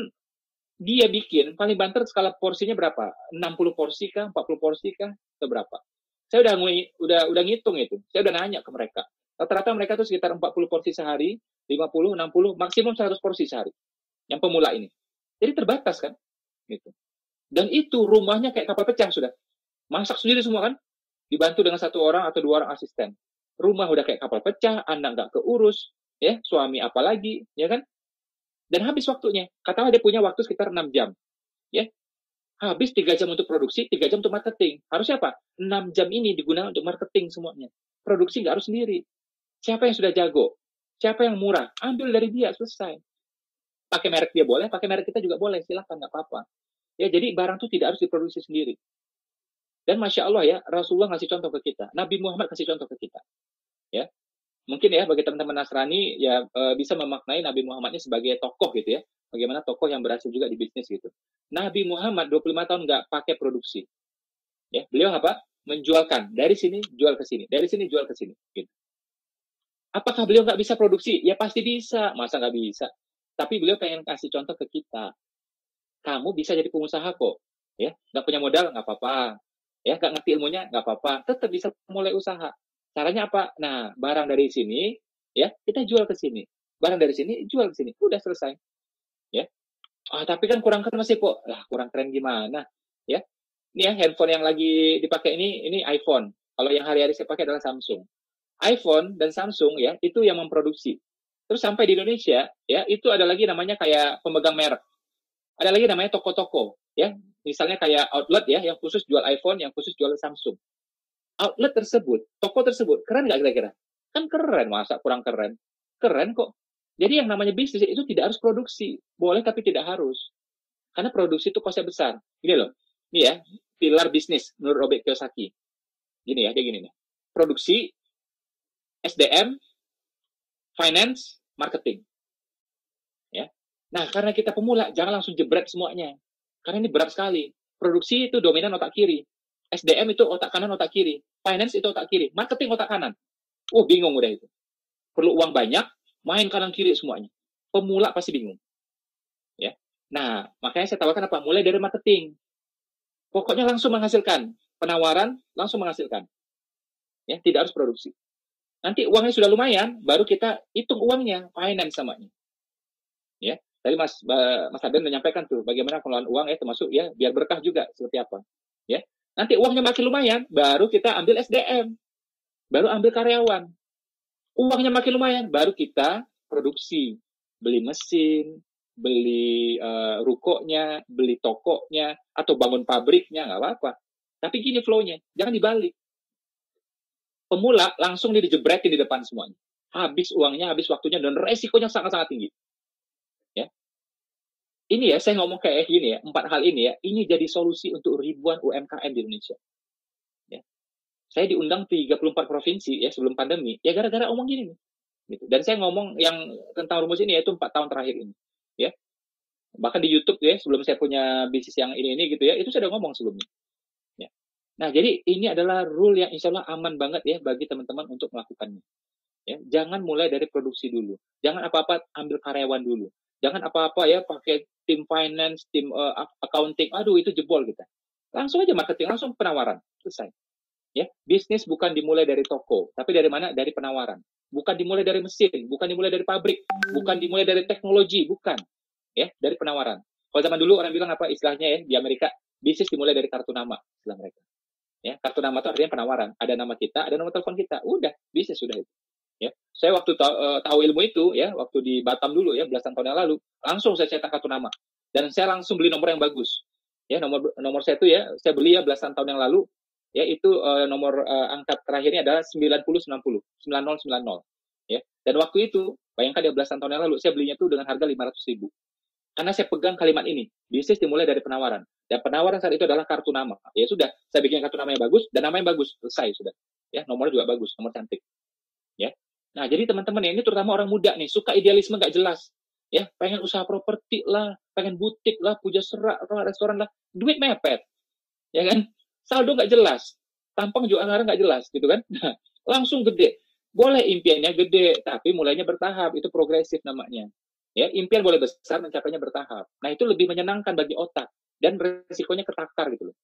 dia bikin paling banter skala porsinya berapa? 60 porsi kah? 40 porsi kah? Atau berapa? Saya udah ngitung itu. Saya udah nanya ke mereka. Rata-rata mereka tuh sekitar 40 porsi sehari, 50, 60, maksimum 100 porsi sehari. Yang pemula ini. Jadi terbatas kan? Gitu. Dan itu rumahnya kayak kapal pecah sudah. Masak sendiri semua kan? dibantu dengan 1 orang atau 2 orang asisten. Rumah udah kayak kapal pecah, anak nggak keurus, ya, suami apalagi, ya kan? Dan habis waktunya. Katakanlah dia punya waktu sekitar 6 jam, ya. Habis 3 jam untuk produksi, 3 jam untuk marketing. Harusnya apa? 6 jam ini digunakan untuk marketing semuanya. Produksi nggak harus sendiri. Siapa yang sudah jago? Siapa yang murah? Ambil dari dia, selesai. Pakai merek dia boleh, pakai merek kita juga boleh, silakan, nggak apa-apa. Ya, jadi barang itu tidak harus diproduksi sendiri. Dan Masya Allah ya, Rasulullah ngasih contoh ke kita. Nabi Muhammad kasih contoh ke kita. Ya, mungkin ya bagi teman-teman Nasrani ya bisa memaknai Nabi Muhammadnya sebagai tokoh gitu ya. Bagaimana tokoh yang berhasil juga di bisnis gitu. Nabi Muhammad 25 tahun nggak pakai produksi. Ya, beliau apa? Menjualkan. Dari sini, jual ke sini. Dari sini, jual ke sini. Gitu. Apakah beliau nggak bisa produksi? Ya pasti bisa. Masa nggak bisa? Tapi beliau pengen kasih contoh ke kita. Kamu bisa jadi pengusaha kok. Ya, nggak punya modal, nggak apa-apa. Ya, nggak ngerti ilmunya, nggak apa-apa. Tetap bisa mulai usaha. Caranya apa? Nah, barang dari sini, ya kita jual ke sini. Barang dari sini, jual ke sini. Udah selesai. Ya. Tapi kan kurang keren masih kok. Lah, kurang keren gimana? Ya. Ini ya, handphone yang lagi dipakai ini iPhone. Kalau yang hari-hari saya pakai adalah Samsung. iPhone dan Samsung ya, itu yang memproduksi. Terus sampai di Indonesia, ya, itu ada lagi namanya kayak pemegang merek. Ada lagi namanya toko-toko, ya. Misalnya kayak outlet ya, yang khusus jual iPhone, yang khusus jual Samsung. Outlet tersebut, toko tersebut, keren nggak kira-kira? Kan keren, masa kurang keren? Keren kok. Jadi yang namanya bisnis itu tidak harus produksi. Boleh tapi tidak harus. Karena produksi itu kosnya besar. Gini loh, ini ya, pilar bisnis menurut Robert Kiyosaki. Gini ya, dia gini nih. Produksi, SDM, finance, marketing. Ya. Nah, karena kita pemula, jangan langsung jebret semuanya. Karena ini berat sekali. Produksi itu dominan otak kiri. SDM itu otak kanan, otak kiri. Finance itu otak kiri. Marketing otak kanan. Bingung udah itu. Perlu uang banyak, main kanan kiri semuanya. Pemula pasti bingung. Ya. Nah, makanya saya tawarkan apa? Mulai dari marketing. Pokoknya langsung menghasilkan. Penawaran langsung menghasilkan. Ya, tidak harus produksi. Nanti uangnya sudah lumayan, baru kita hitung uangnya, finance samanya. Ya. Tadi Mas Adrian menyampaikan tuh bagaimana pengelolaan uang ya, termasuk ya biar berkah juga seperti apa. Ya. Nanti uangnya makin lumayan, baru kita ambil SDM. Baru ambil karyawan. Uangnya makin lumayan, baru kita produksi. Beli mesin, beli rukonya, beli tokonya, atau bangun pabriknya, nggak apa-apa. Tapi gini flow-nya, jangan dibalik. Pemula langsung dijebretin di depan semuanya. Habis uangnya, habis waktunya, dan resikonya sangat-sangat tinggi. Ya. Ini ya, saya ngomong kayak gini ya, 4 hal ini ya, ini jadi solusi untuk ribuan UMKM di Indonesia. Ya. Saya diundang 34 provinsi ya sebelum pandemi, ya gara-gara omong gini nih. Gitu. Dan saya ngomong yang tentang rumus ini yaitu 4 tahun terakhir ini. Ya. Bahkan di YouTube ya, sebelum saya punya bisnis yang ini gitu ya, itu saya udah ngomong sebelumnya. Ya. Nah, jadi ini adalah rule yang insya Allah aman banget ya bagi teman-teman untuk melakukannya. Ya. Jangan mulai dari produksi dulu. Jangan apa-apa ambil karyawan dulu. Jangan apa-apa ya pakai tim finance, tim accounting. Aduh, itu jebol kita. Langsung aja marketing, langsung penawaran. Selesai. Ya, bisnis bukan dimulai dari toko, tapi dari mana? Dari penawaran. Bukan dimulai dari mesin, bukan dimulai dari pabrik, bukan dimulai dari teknologi, bukan. Ya, dari penawaran. Kalau zaman dulu orang bilang apa istilahnya ya di Amerika, bisnis dimulai dari kartu nama, istilah mereka. Ya, kartu nama itu artinya penawaran. Ada nama kita, ada nomor telepon kita. Udah, bisnis sudah itu. Ya, saya waktu tahu ilmu itu ya, waktu di Batam dulu ya, belasan tahun yang lalu, langsung saya cetak kartu nama. Dan saya langsung beli nomor yang bagus. Ya, nomor saya itu ya, saya beli ya belasan tahun yang lalu. Ya, itu nomor angka terakhirnya adalah 9090, 9090. Ya. Dan waktu itu, bayangkan dia belasan tahun yang lalu, saya belinya itu dengan harga 500.000. Karena saya pegang kalimat ini, bisnis dimulai dari penawaran. Dan penawaran saat itu adalah kartu nama. Ya sudah, saya bikin kartu nama yang bagus, dan nama yang bagus, selesai sudah. Ya, nomornya juga bagus, nomor cantik. Ya. Nah, jadi teman-teman ini terutama orang muda nih, suka idealisme nggak jelas. Ya, pengen usaha properti lah, pengen butik lah, puja serak, restoran lah, duit mepet. Ya kan? Saldo nggak jelas, tampang juga anggaran nggak jelas, gitu kan? Nah, langsung gede. Boleh impiannya gede, tapi mulainya bertahap, itu progresif namanya. Ya, impian boleh besar, mencapainya bertahap. Nah, itu lebih menyenangkan bagi otak dan resikonya ketakar gitu loh.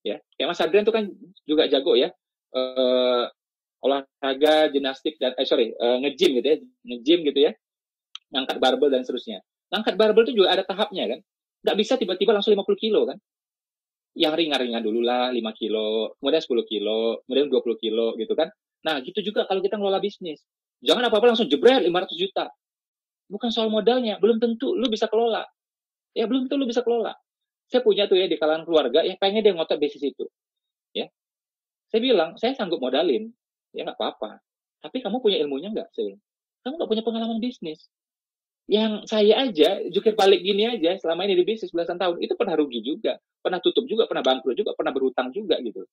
Ya, kayak Mas Adrian itu kan juga jago ya, olahraga, gimnastik dan nge-gym gitu ya, nge-gym gitu ya, ngangkat barbel dan seterusnya. Ngangkat barbel itu juga ada tahapnya kan, nggak bisa tiba-tiba langsung 50 kilo kan. Yang ringan-ringan dulu lah, 5 kilo, kemudian 10 kilo, kemudian 20 kilo gitu kan. Nah, gitu juga kalau kita ngelola bisnis. Jangan apa-apa langsung jebret 500 juta. Bukan soal modalnya, belum tentu lu bisa kelola. Ya, belum tentu lu bisa kelola. Saya punya tuh ya di kalangan keluarga, ya pengen dia ngotot bisnis itu. Ya, saya bilang, saya sanggup modalin. Ya, nggak apa-apa. Tapi kamu punya ilmunya nggak? Saya bilang, kamu nggak punya pengalaman bisnis. Yang saya aja, jukir balik gini aja, selama ini di bisnis belasan tahun, itu pernah rugi juga. Pernah tutup juga, pernah bangkrut juga, pernah berhutang juga gitu.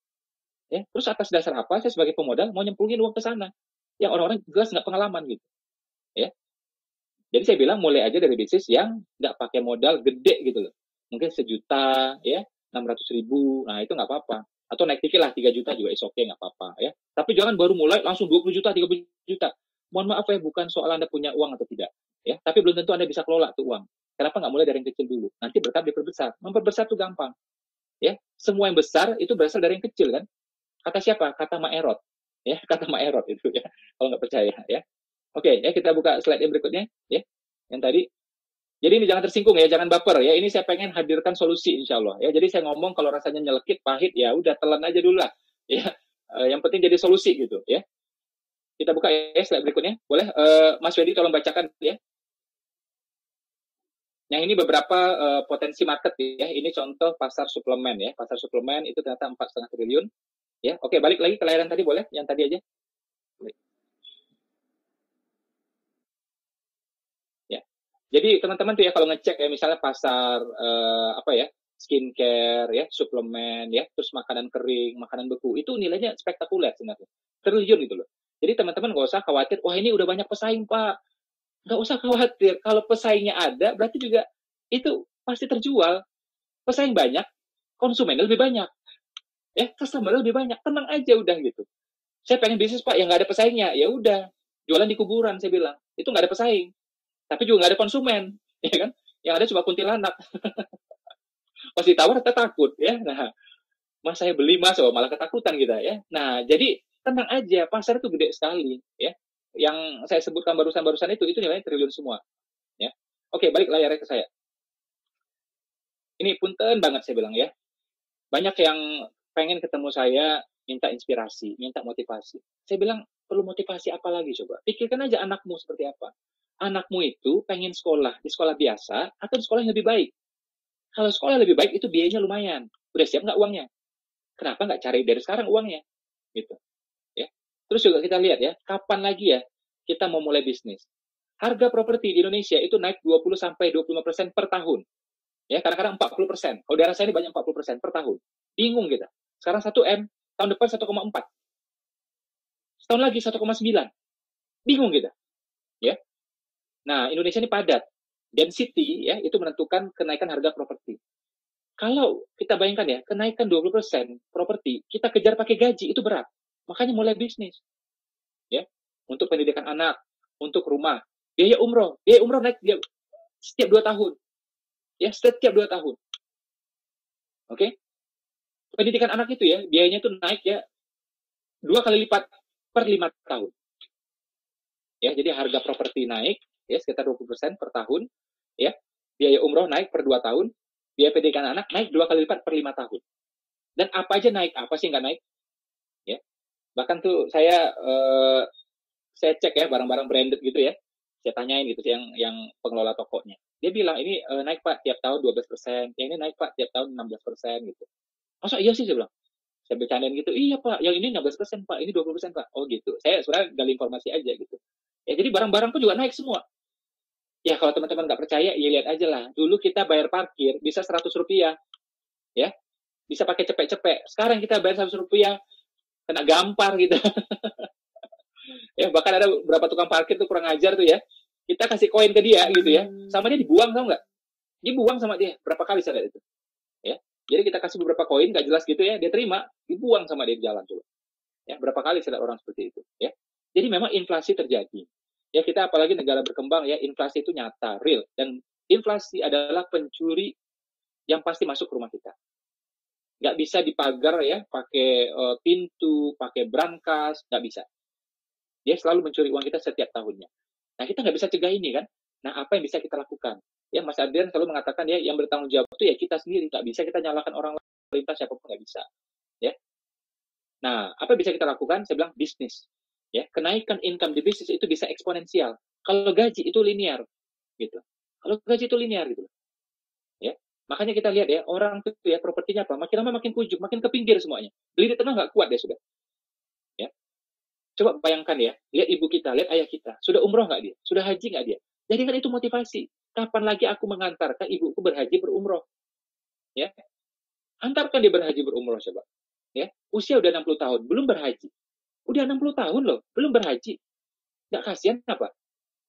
Ya, terus atas dasar apa saya sebagai pemodal mau nyemplungin uang ke sana? Yang orang-orang jelas nggak pengalaman gitu. Ya, jadi saya bilang mulai aja dari bisnis yang nggak pakai modal gede gitu loh. Mungkin 1 juta, ya, 600.000, nah itu nggak apa-apa. Atau naik dikit lah 3 juta juga is oke, nggak apa-apa ya. Tapi jangan baru mulai langsung 20 juta, 30 juta. Mohon maaf ya, bukan soal Anda punya uang atau tidak. Ya, tapi belum tentu Anda bisa kelola tuh uang. Kenapa nggak mulai dari yang kecil dulu? Nanti bertahap diperbesar. Memperbesar tuh gampang. Ya, semua yang besar itu berasal dari yang kecil kan. Kata siapa? Kata Maerot. Ya, kata Maerot itu ya. Kalau nggak percaya ya. Oke, ya kita buka slide yang berikutnya ya. Yang tadi. Jadi ini jangan tersinggung ya, jangan baper ya. Ini saya pengen hadirkan solusi insya Allah ya. Jadi saya ngomong kalau rasanya nyelekit, pahit ya udah telan aja dulu lah. Ya, yang penting jadi solusi gitu ya. Kita buka ya slide berikutnya. Boleh Mas Wedi tolong bacakan ya. Yang ini beberapa potensi market ya. Ini contoh pasar suplemen ya. Pasar suplemen itu ternyata 4,5 triliun. Ya, oke, balik lagi ke layar yang tadi boleh, yang tadi aja. Ya, jadi teman-teman tuh ya kalau ngecek ya misalnya pasar apa ya skincare ya, suplemen ya, terus makanan kering, makanan beku itu nilainya spektakuler sebenarnya, triliun gitu loh. Jadi teman-teman nggak usah khawatir, wah ini udah banyak pesaing Pak, nggak usah khawatir. Kalau pesaingnya ada, berarti juga itu pasti terjual. Pesaing banyak, konsumennya lebih banyak, ya customer lebih banyak, tenang aja udah gitu. Saya pengen bisnis Pak yang nggak ada pesaingnya, ya udah jualan di kuburan saya bilang, itu nggak ada pesaing, tapi juga nggak ada konsumen, ya kan? Yang ada cuma kuntilanak. Pas ditawar kita takut, ya. Nah, mas saya beli mas, oh malah ketakutan kita, ya. Nah, jadi tenang aja, pasar itu gede sekali, ya. Yang saya sebutkan barusan itu nilainya triliun semua, ya. Oke, balik layarnya ke saya. Ini punten banget saya bilang ya. Banyak yang pengen ketemu saya, minta inspirasi, minta motivasi. Saya bilang, perlu motivasi apa lagi coba? Pikirkan aja anakmu seperti apa. Anakmu itu pengen sekolah, di sekolah biasa, atau di sekolah yang lebih baik. Kalau sekolah lebih baik, itu biayanya lumayan. Udah siap nggak uangnya? Kenapa nggak cari dari sekarang uangnya? Gitu. Ya. Terus juga kita lihat ya, kapan lagi ya kita mau mulai bisnis. Harga properti di Indonesia itu naik 20-25% per tahun. Ya, kadang-kadang 40%. Kalau daerah saya ini banyak 40% per tahun. Bingung kita. Sekarang 1M, tahun depan 1,4. Setahun lagi 1,9. Bingung kita. Ya. Nah, Indonesia ini padat. Density ya, itu menentukan kenaikan harga properti. Kalau kita bayangkan ya, kenaikan 20% properti, kita kejar pakai gaji, itu berat. Makanya mulai bisnis. Ya. Untuk pendidikan anak, untuk rumah. Biaya umroh naik setiap 2 tahun. Ya, setiap 2 tahun. Oke? Pendidikan anak itu ya, biayanya itu naik ya 2 kali lipat per 5 tahun. Ya, jadi harga properti naik ya sekitar 20% per tahun, ya. Biaya umroh naik per 2 tahun, biaya pendidikan anak naik 2 kali lipat per 5 tahun. Dan apa aja naik, apa sih nggak naik? Ya. Bahkan tuh saya cek ya barang-barang branded gitu ya. Saya tanyain gitu yang pengelola tokonya. Dia bilang ini naik Pak tiap tahun 12%, yang ini naik Pak tiap tahun 16% gitu. Masa iya sih saya bilang. Saya bercandain gitu, iya Pak, yang ini 16% Pak, ini 20% Pak. Oh gitu. Saya sebenarnya gali informasi aja gitu. Ya jadi barang-barang pun juga naik semua. Ya kalau teman-teman nggak percaya, ya lihat aja lah. Dulu kita bayar parkir bisa 100 rupiah. Ya, bisa pakai cepek-cepek. Sekarang kita bayar 100 rupiah, kena gampar gitu. Ya bahkan ada beberapa tukang parkir tuh kurang ajar tuh ya. Kita kasih koin ke dia gitu ya. Sama dia dibuang tau nggak? Dibuang sama dia. Berapa kali saya lihat itu. Ya. Jadi kita kasih beberapa koin nggak jelas gitu ya, dia terima, dibuang sama dia di jalan coba. Ya, berapa kali saya lihat orang seperti itu, ya. Jadi memang inflasi terjadi. Ya kita apalagi negara berkembang ya, inflasi itu nyata, real, dan inflasi adalah pencuri yang pasti masuk ke rumah kita. Nggak bisa dipagar ya, pakai pintu, pakai brankas, nggak bisa. Dia selalu mencuri uang kita setiap tahunnya. Nah kita nggak bisa cegah ini kan. Nah apa yang bisa kita lakukan? Ya Mas Adrian selalu mengatakan ya yang bertanggung jawab itu ya kita sendiri, nggak bisa kita nyalakan orang lain. pemerintah, siapapun nggak bisa. Ya. Nah, apa yang bisa kita lakukan? Saya bilang bisnis. Ya, kenaikan income di bisnis itu bisa eksponensial. Kalau gaji itu linear, gitu. Kalau gaji itu linear, gitu. Ya, makanya kita lihat ya, orang itu ya propertinya apa? Makin lama makin kujuk, makin ke pinggir semuanya. Beli di tengah nggak kuat ya sudah. Ya, coba bayangkan ya, lihat ibu kita, lihat ayah kita, sudah umroh nggak dia? Sudah haji nggak dia? Jadi kan itu motivasi. Kapan lagi aku mengantarkan ibuku berhaji berumroh? Ya, antarkan dia berhaji berumroh coba. Ya, usia udah 60 tahun, belum berhaji. Udah 60 tahun loh, belum berhaji. Nggak kasihan apa?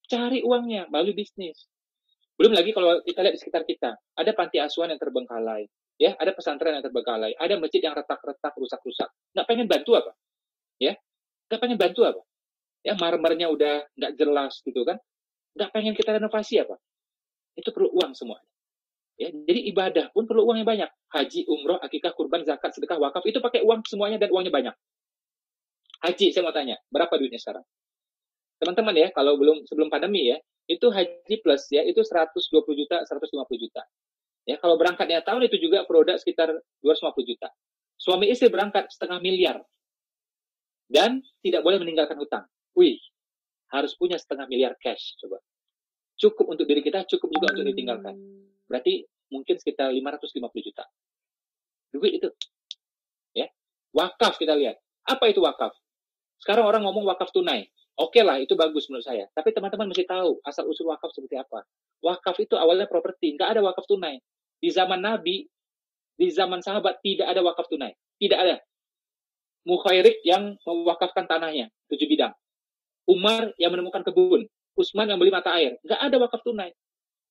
Cari uangnya melalui bisnis. Belum lagi kalau kita lihat di sekitar kita, ada panti asuhan yang terbengkalai, ya, ada pesantren yang terbengkalai, ada masjid yang retak-retak, rusak-rusak. Nggak pengen bantu apa? Ya, nggak pengen bantu apa? Ya, marmernya udah nggak jelas gitu kan? Nggak pengen kita renovasi apa? Itu perlu uang semua. Ya, jadi ibadah pun perlu uang yang banyak. Haji, umroh, akikah, kurban, zakat, sedekah, wakaf, itu pakai uang semuanya dan uangnya banyak. Haji, saya mau tanya, berapa duitnya sekarang? Teman-teman ya, kalau sebelum pandemi ya, itu haji plus ya, itu 120 juta, 150 juta. Ya, kalau berangkatnya tahun itu juga produk sekitar 250 juta. Suami istri berangkat 500 miliar. Dan tidak boleh meninggalkan hutang. Wih, harus punya 500 miliar cash, coba. Cukup untuk diri kita, cukup juga untuk ditinggalkan. Berarti mungkin sekitar 550 juta. Duit itu. Ya. Wakaf kita lihat. Apa itu wakaf? Sekarang orang ngomong wakaf tunai. Oke lah, itu bagus menurut saya. Tapi teman-teman mesti tahu asal-usul wakaf seperti apa. Wakaf itu awalnya properti. Nggak ada wakaf tunai. Di zaman Nabi, di zaman sahabat, tidak ada wakaf tunai. Tidak ada. Mukhairik yang mewakafkan tanahnya, 7 bidang. Umar yang menemukan kebun. Utsman yang beli mata air. Nggak ada wakaf tunai.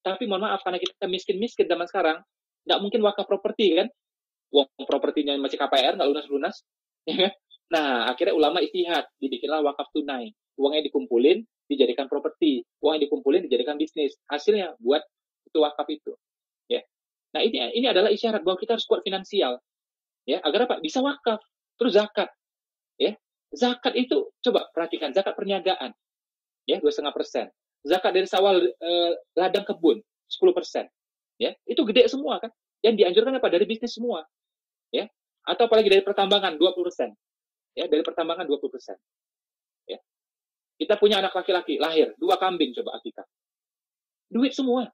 Tapi mohon maaf, karena kita miskin-miskin zaman sekarang, nggak mungkin wakaf properti kan. Uang propertinya masih KPR, nggak lunas-lunas. Nah, akhirnya ulama istihad, dibikinlah wakaf tunai. Uangnya dikumpulin, dijadikan properti. Uangnya dikumpulin, dijadikan bisnis. Hasilnya buat itu wakaf itu. Ya. Nah, ini adalah isyarat bahwa kita harus kuat finansial. Ya, agar apa? Bisa wakaf. Terus zakat. Ya. Zakat itu, coba perhatikan, zakat perniagaan. Ya, 2,5%. Zakat dari sawal ladang kebun, 10%. Ya, itu gede semua kan. Yang dianjurkan apa? Dari bisnis semua. Ya. Atau apalagi dari pertambangan, 20%. Ya, dari pertambangan 20%. Ya. Kita punya anak laki-laki, lahir, 2 kambing coba akikah. Duit semua.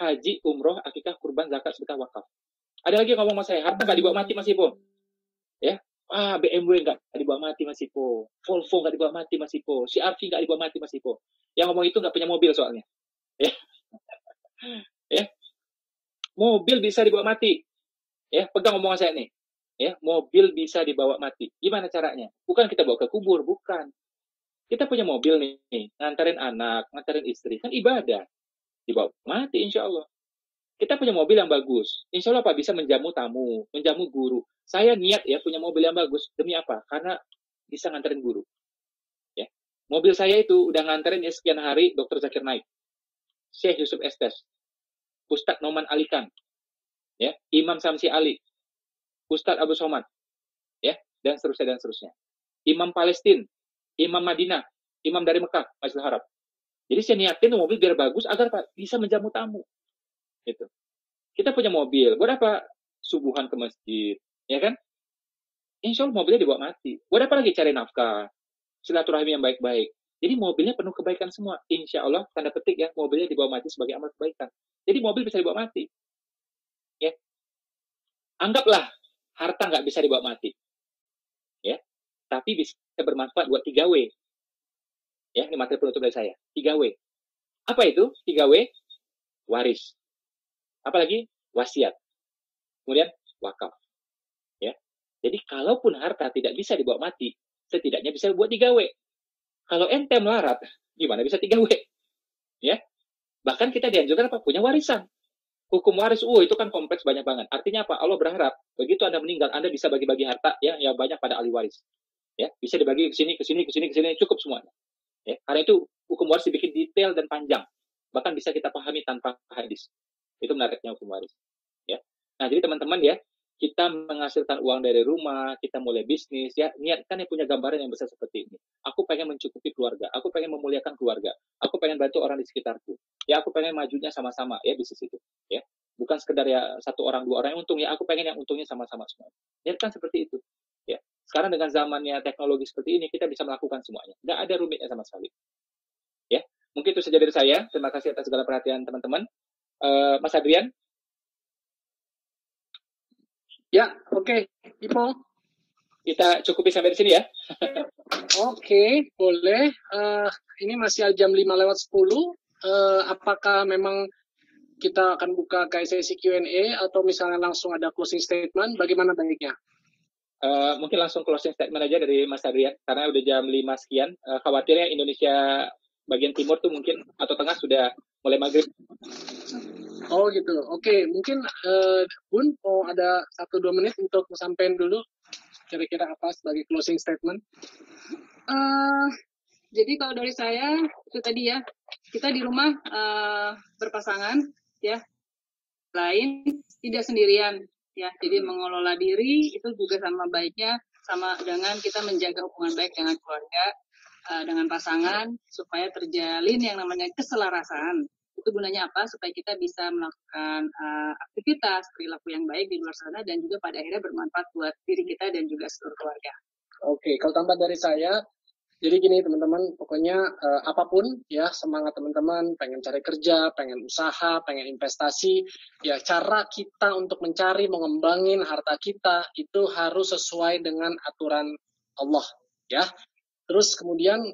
Haji, umroh, akikah, kurban, zakat, sedekah, wakaf. Ada lagi yang ngomong sama saya, harta nggak dibawa mati Mas Ipo. Ya. BMW nggak dibawa mati Mas Ipo. Volvo nggak dibawa mati Mas Ipo. CR-V nggak dibawa mati Mas Ipo. Yang ngomong itu nggak punya mobil soalnya. Ya. Ya. Mobil bisa dibawa mati. Ya, pegang omongan saya nih. Ya, mobil bisa dibawa mati. Gimana caranya? Bukan kita bawa ke kubur, bukan. Kita punya mobil nih, nganterin anak, nganterin istri, kan ibadah. Dibawa mati insya Allah. Kita punya mobil yang bagus. Insya Allah Pak bisa menjamu tamu, menjamu guru. Saya niat ya punya mobil yang bagus. Demi apa? Karena bisa nganterin guru. Ya. Mobil saya itu udah nganterin ya sekian hari Dr. Zakir Naik, Syekh Yusuf Estes, Ustadz Noman Alikan, ya, Imam Samsi Ali, Ustadz Abu Somad, ya, dan seterusnya dan seterusnya. Imam Palestina, Imam Madinah, Imam dari Mekah, Masjidil Haram. Jadi saya niatin mobil biar bagus agar Pak bisa menjamu tamu. Gitu. Kita punya mobil, buat apa? Subuhan ke masjid, ya kan? Insya Allah mobilnya dibawa mati. Buat apa lagi cari nafkah, silaturahmi yang baik-baik. Jadi mobilnya penuh kebaikan semua. Insya Allah, tanda petik ya, mobilnya dibawa mati sebagai amal kebaikan. Jadi mobil bisa dibawa mati. Ya. Anggaplah harta nggak bisa dibawa mati. Ya. Tapi bisa bermanfaat buat 3W. Ya, ini materi penutup dari saya. 3W. Apa itu? 3W? Waris. Apalagi? Wasiat. Kemudian wakaf. Ya. Jadi kalaupun harta tidak bisa dibawa mati, setidaknya bisa buat 3W. Kalau ente melarat, gimana bisa 3W? Ya. Bahkan kita dianjurkan apa? Punya warisan. Hukum waris, itu kan kompleks banyak banget. Artinya apa? Allah berharap begitu Anda meninggal, Anda bisa bagi-bagi harta ya yang banyak pada ahli waris. Ya, bisa dibagi ke sini, ke sini, ke sini, ke sini, cukup semuanya. Ya, karena itu hukum waris dibikin detail dan panjang. Bahkan bisa kita pahami tanpa hadis. Itu menariknya hukum waris. Ya. Nah, jadi teman-teman ya, kita menghasilkan uang dari rumah, kita mulai bisnis, ya, niatkan yang punya gambaran yang besar seperti ini. Aku pengen mencukupi keluarga, aku pengen memuliakan keluarga, aku pengen bantu orang di sekitarku. Ya, aku pengen majunya sama-sama, ya, bisnis itu. Ya. bukan sekedar ya satu orang dua orang yang untung, ya aku pengen yang untungnya sama-sama semua. Niatkan seperti itu. Ya, sekarang dengan zamannya teknologi seperti ini kita bisa melakukan semuanya, nggak ada rumitnya sama sekali. Ya, mungkin itu saja dari saya. Terima kasih atas segala perhatian teman-teman. Mas Adrian. Ya, oke. Ipo. Kita cukupi sampai di sini ya. Oke, boleh. Ini masih jam 5:10. Apakah memang kita akan buka kayak sesi Q&A atau misalnya langsung ada closing statement? Bagaimana baiknya? Mungkin langsung closing statement aja dari Mas Adrian, karena udah jam 5 sekian. Khawatirnya Indonesia bagian timur tuh mungkin atau tengah sudah mulai maghrib. Oh gitu. Oke, mungkin Bun mau ada 1-2 menit untuk sampaikan dulu kira-kira apa sebagai closing statement. Jadi kalau dari saya itu tadi ya, kita di rumah berpasangan ya, lain tidak sendirian ya. Jadi mengelola diri itu juga sama baiknya sama dengan kita menjaga hubungan baik dengan keluarga, dengan pasangan supaya terjalin yang namanya keselarasan. Itu gunanya apa? Supaya kita bisa melakukan aktivitas perilaku yang baik di luar sana dan juga pada akhirnya bermanfaat buat diri kita dan juga seluruh keluarga. Oke, kalau tambah dari saya, jadi gini teman-teman, pokoknya apapun ya, semangat teman-teman, pengen cari kerja, pengen usaha, pengen investasi, ya cara kita untuk mencari, mengembangin harta kita itu harus sesuai dengan aturan Allah ya. Terus kemudian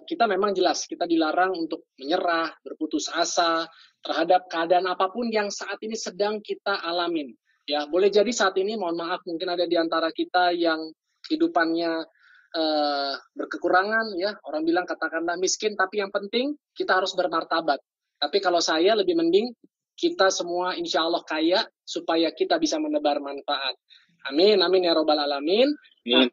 kita memang jelas, kita dilarang untuk menyerah, berputus asa terhadap keadaan apapun yang saat ini sedang kita alamin. Ya, boleh jadi saat ini, mohon maaf, mungkin ada di antara kita yang kehidupannya berkekurangan, ya. Orang bilang katakanlah miskin, tapi yang penting kita harus bermartabat. Tapi kalau saya lebih mending kita semua insya Allah kaya supaya kita bisa menebar manfaat. Amin, amin ya robbal alamin. Nah,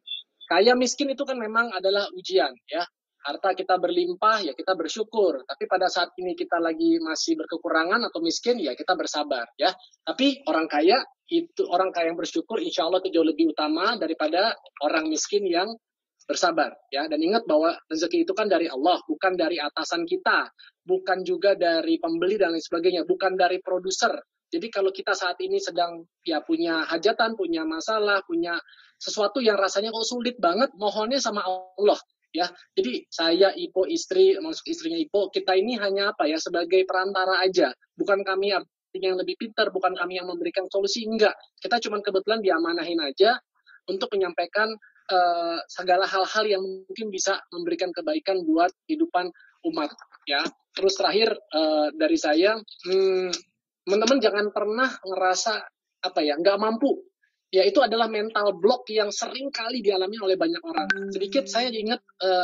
kaya miskin itu kan memang adalah ujian, ya. Harta kita berlimpah, ya kita bersyukur. Tapi pada saat ini kita lagi masih berkekurangan atau miskin, ya kita bersabar, ya. Tapi orang kaya yang bersyukur, insya Allah itu jauh lebih utama daripada orang miskin yang bersabar, ya. Dan ingat bahwa rezeki itu kan dari Allah, bukan dari atasan kita, bukan juga dari pembeli dan lain sebagainya, bukan dari produser. Jadi kalau kita saat ini sedang ya punya hajatan, punya masalah, punya sesuatu yang rasanya kok sulit banget, mohonnya sama Allah. Ya, jadi saya Ipo istri, maksud istrinya Ipo, kita ini hanya apa ya, sebagai perantara aja. Bukan kami yang lebih pintar, bukan kami yang memberikan solusi, enggak. Kita cuma kebetulan diamanahin aja untuk menyampaikan segala hal-hal yang mungkin bisa memberikan kebaikan buat kehidupan umat. Ya, terus terakhir dari saya, teman-teman jangan pernah ngerasa apa ya, nggak mampu. Ya, itu adalah mental block yang sering kali dialami oleh banyak orang. Sedikit saya ingat,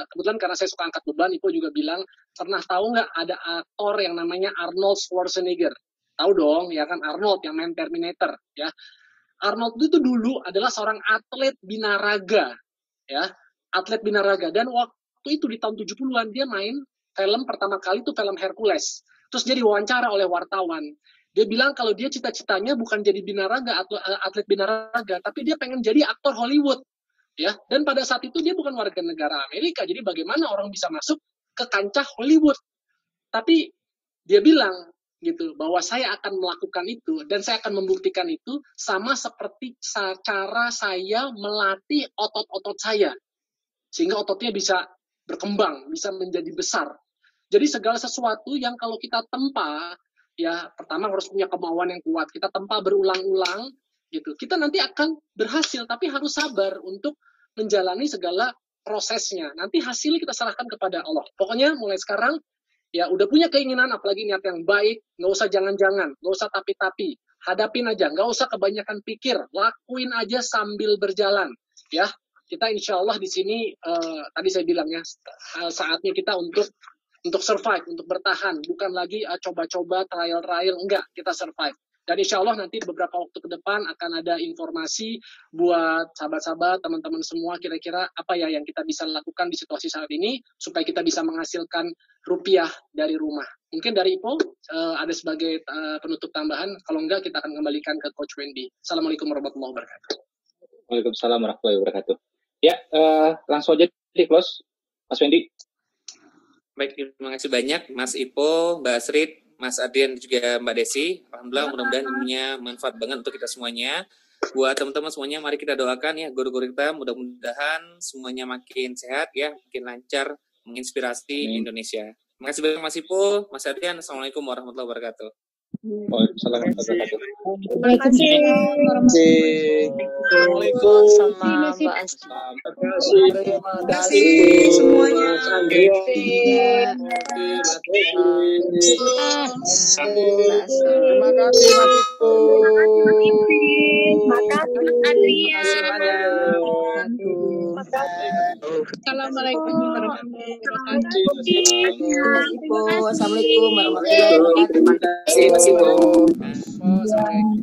kebetulan karena saya suka angkat beban, Ipo juga bilang, pernah tahu nggak ada aktor yang namanya Arnold Schwarzenegger? Tahu dong, ya kan, Arnold yang main Terminator, ya. Arnold itu dulu adalah seorang atlet binaraga, ya, atlet binaraga. Dan waktu itu di tahun 70-an dia main film pertama kali itu film Hercules. Terus dia diwawancara oleh wartawan. Dia bilang kalau dia cita-citanya bukan jadi binaraga atau atlet binaraga, tapi dia pengen jadi aktor Hollywood, ya. Dan pada saat itu dia bukan warga negara Amerika, jadi bagaimana orang bisa masuk ke kancah Hollywood? Tapi dia bilang gitu bahwa saya akan melakukan itu dan saya akan membuktikan itu sama seperti cara saya melatih otot-otot saya sehingga ototnya bisa berkembang, bisa menjadi besar. Jadi segala sesuatu yang kalau kita tempa, ya pertama harus punya kemauan yang kuat. Kita tempa berulang-ulang, gitu. Kita nanti akan berhasil, tapi harus sabar untuk menjalani segala prosesnya. Nanti hasilnya kita serahkan kepada Allah. Pokoknya mulai sekarang, ya udah punya keinginan, apalagi niat yang baik, nggak usah jangan-jangan, nggak usah tapi-tapi. Hadapin aja, nggak usah kebanyakan pikir, lakuin aja sambil berjalan, ya. Kita insya Allah di sini, tadi saya bilang ya, saatnya kita untuk survive, untuk bertahan, bukan lagi coba-coba, trial, enggak, kita survive. Dan insya Allah nanti beberapa waktu ke depan akan ada informasi buat sahabat-sahabat, teman-teman semua, kira-kira apa ya yang kita bisa lakukan di situasi saat ini, supaya kita bisa menghasilkan rupiah dari rumah. Mungkin dari Ipo, ada sebagai penutup tambahan, kalau enggak kita akan kembalikan ke Coach Wendy. Assalamualaikum warahmatullahi wabarakatuh. Waalaikumsalam warahmatullahi wabarakatuh. Ya, langsung aja di close, Mas Wendy. Baik, terima kasih banyak Mas Ipo, Mbak Asrid, Mas Adrian dan juga Mbak Desi. Alhamdulillah, mudah-mudahan ilmunya manfaat banget untuk kita semuanya. Buat teman-teman semuanya, mari kita doakan ya guru-guru kita, mudah-mudahan semuanya makin sehat ya, makin lancar, menginspirasi Indonesia. Terima kasih banyak Mas Ipul, Mas Adrian. Assalamualaikum warahmatullahi wabarakatuh. Waalaikumsalam warahmatullahi wabarakatuh. Terima kasih. Assalamualaikum sama Mbak Asti. Terima kasih semuanya. Terima kasih Mas Ipul. Terima kasih Adrian. Assalamualaikum warahmatullahi wabarakatuh. Assalamualaikum warahmatullahi wabarakatuh. Terima kasih Mas Ipul. Assalamualaikum.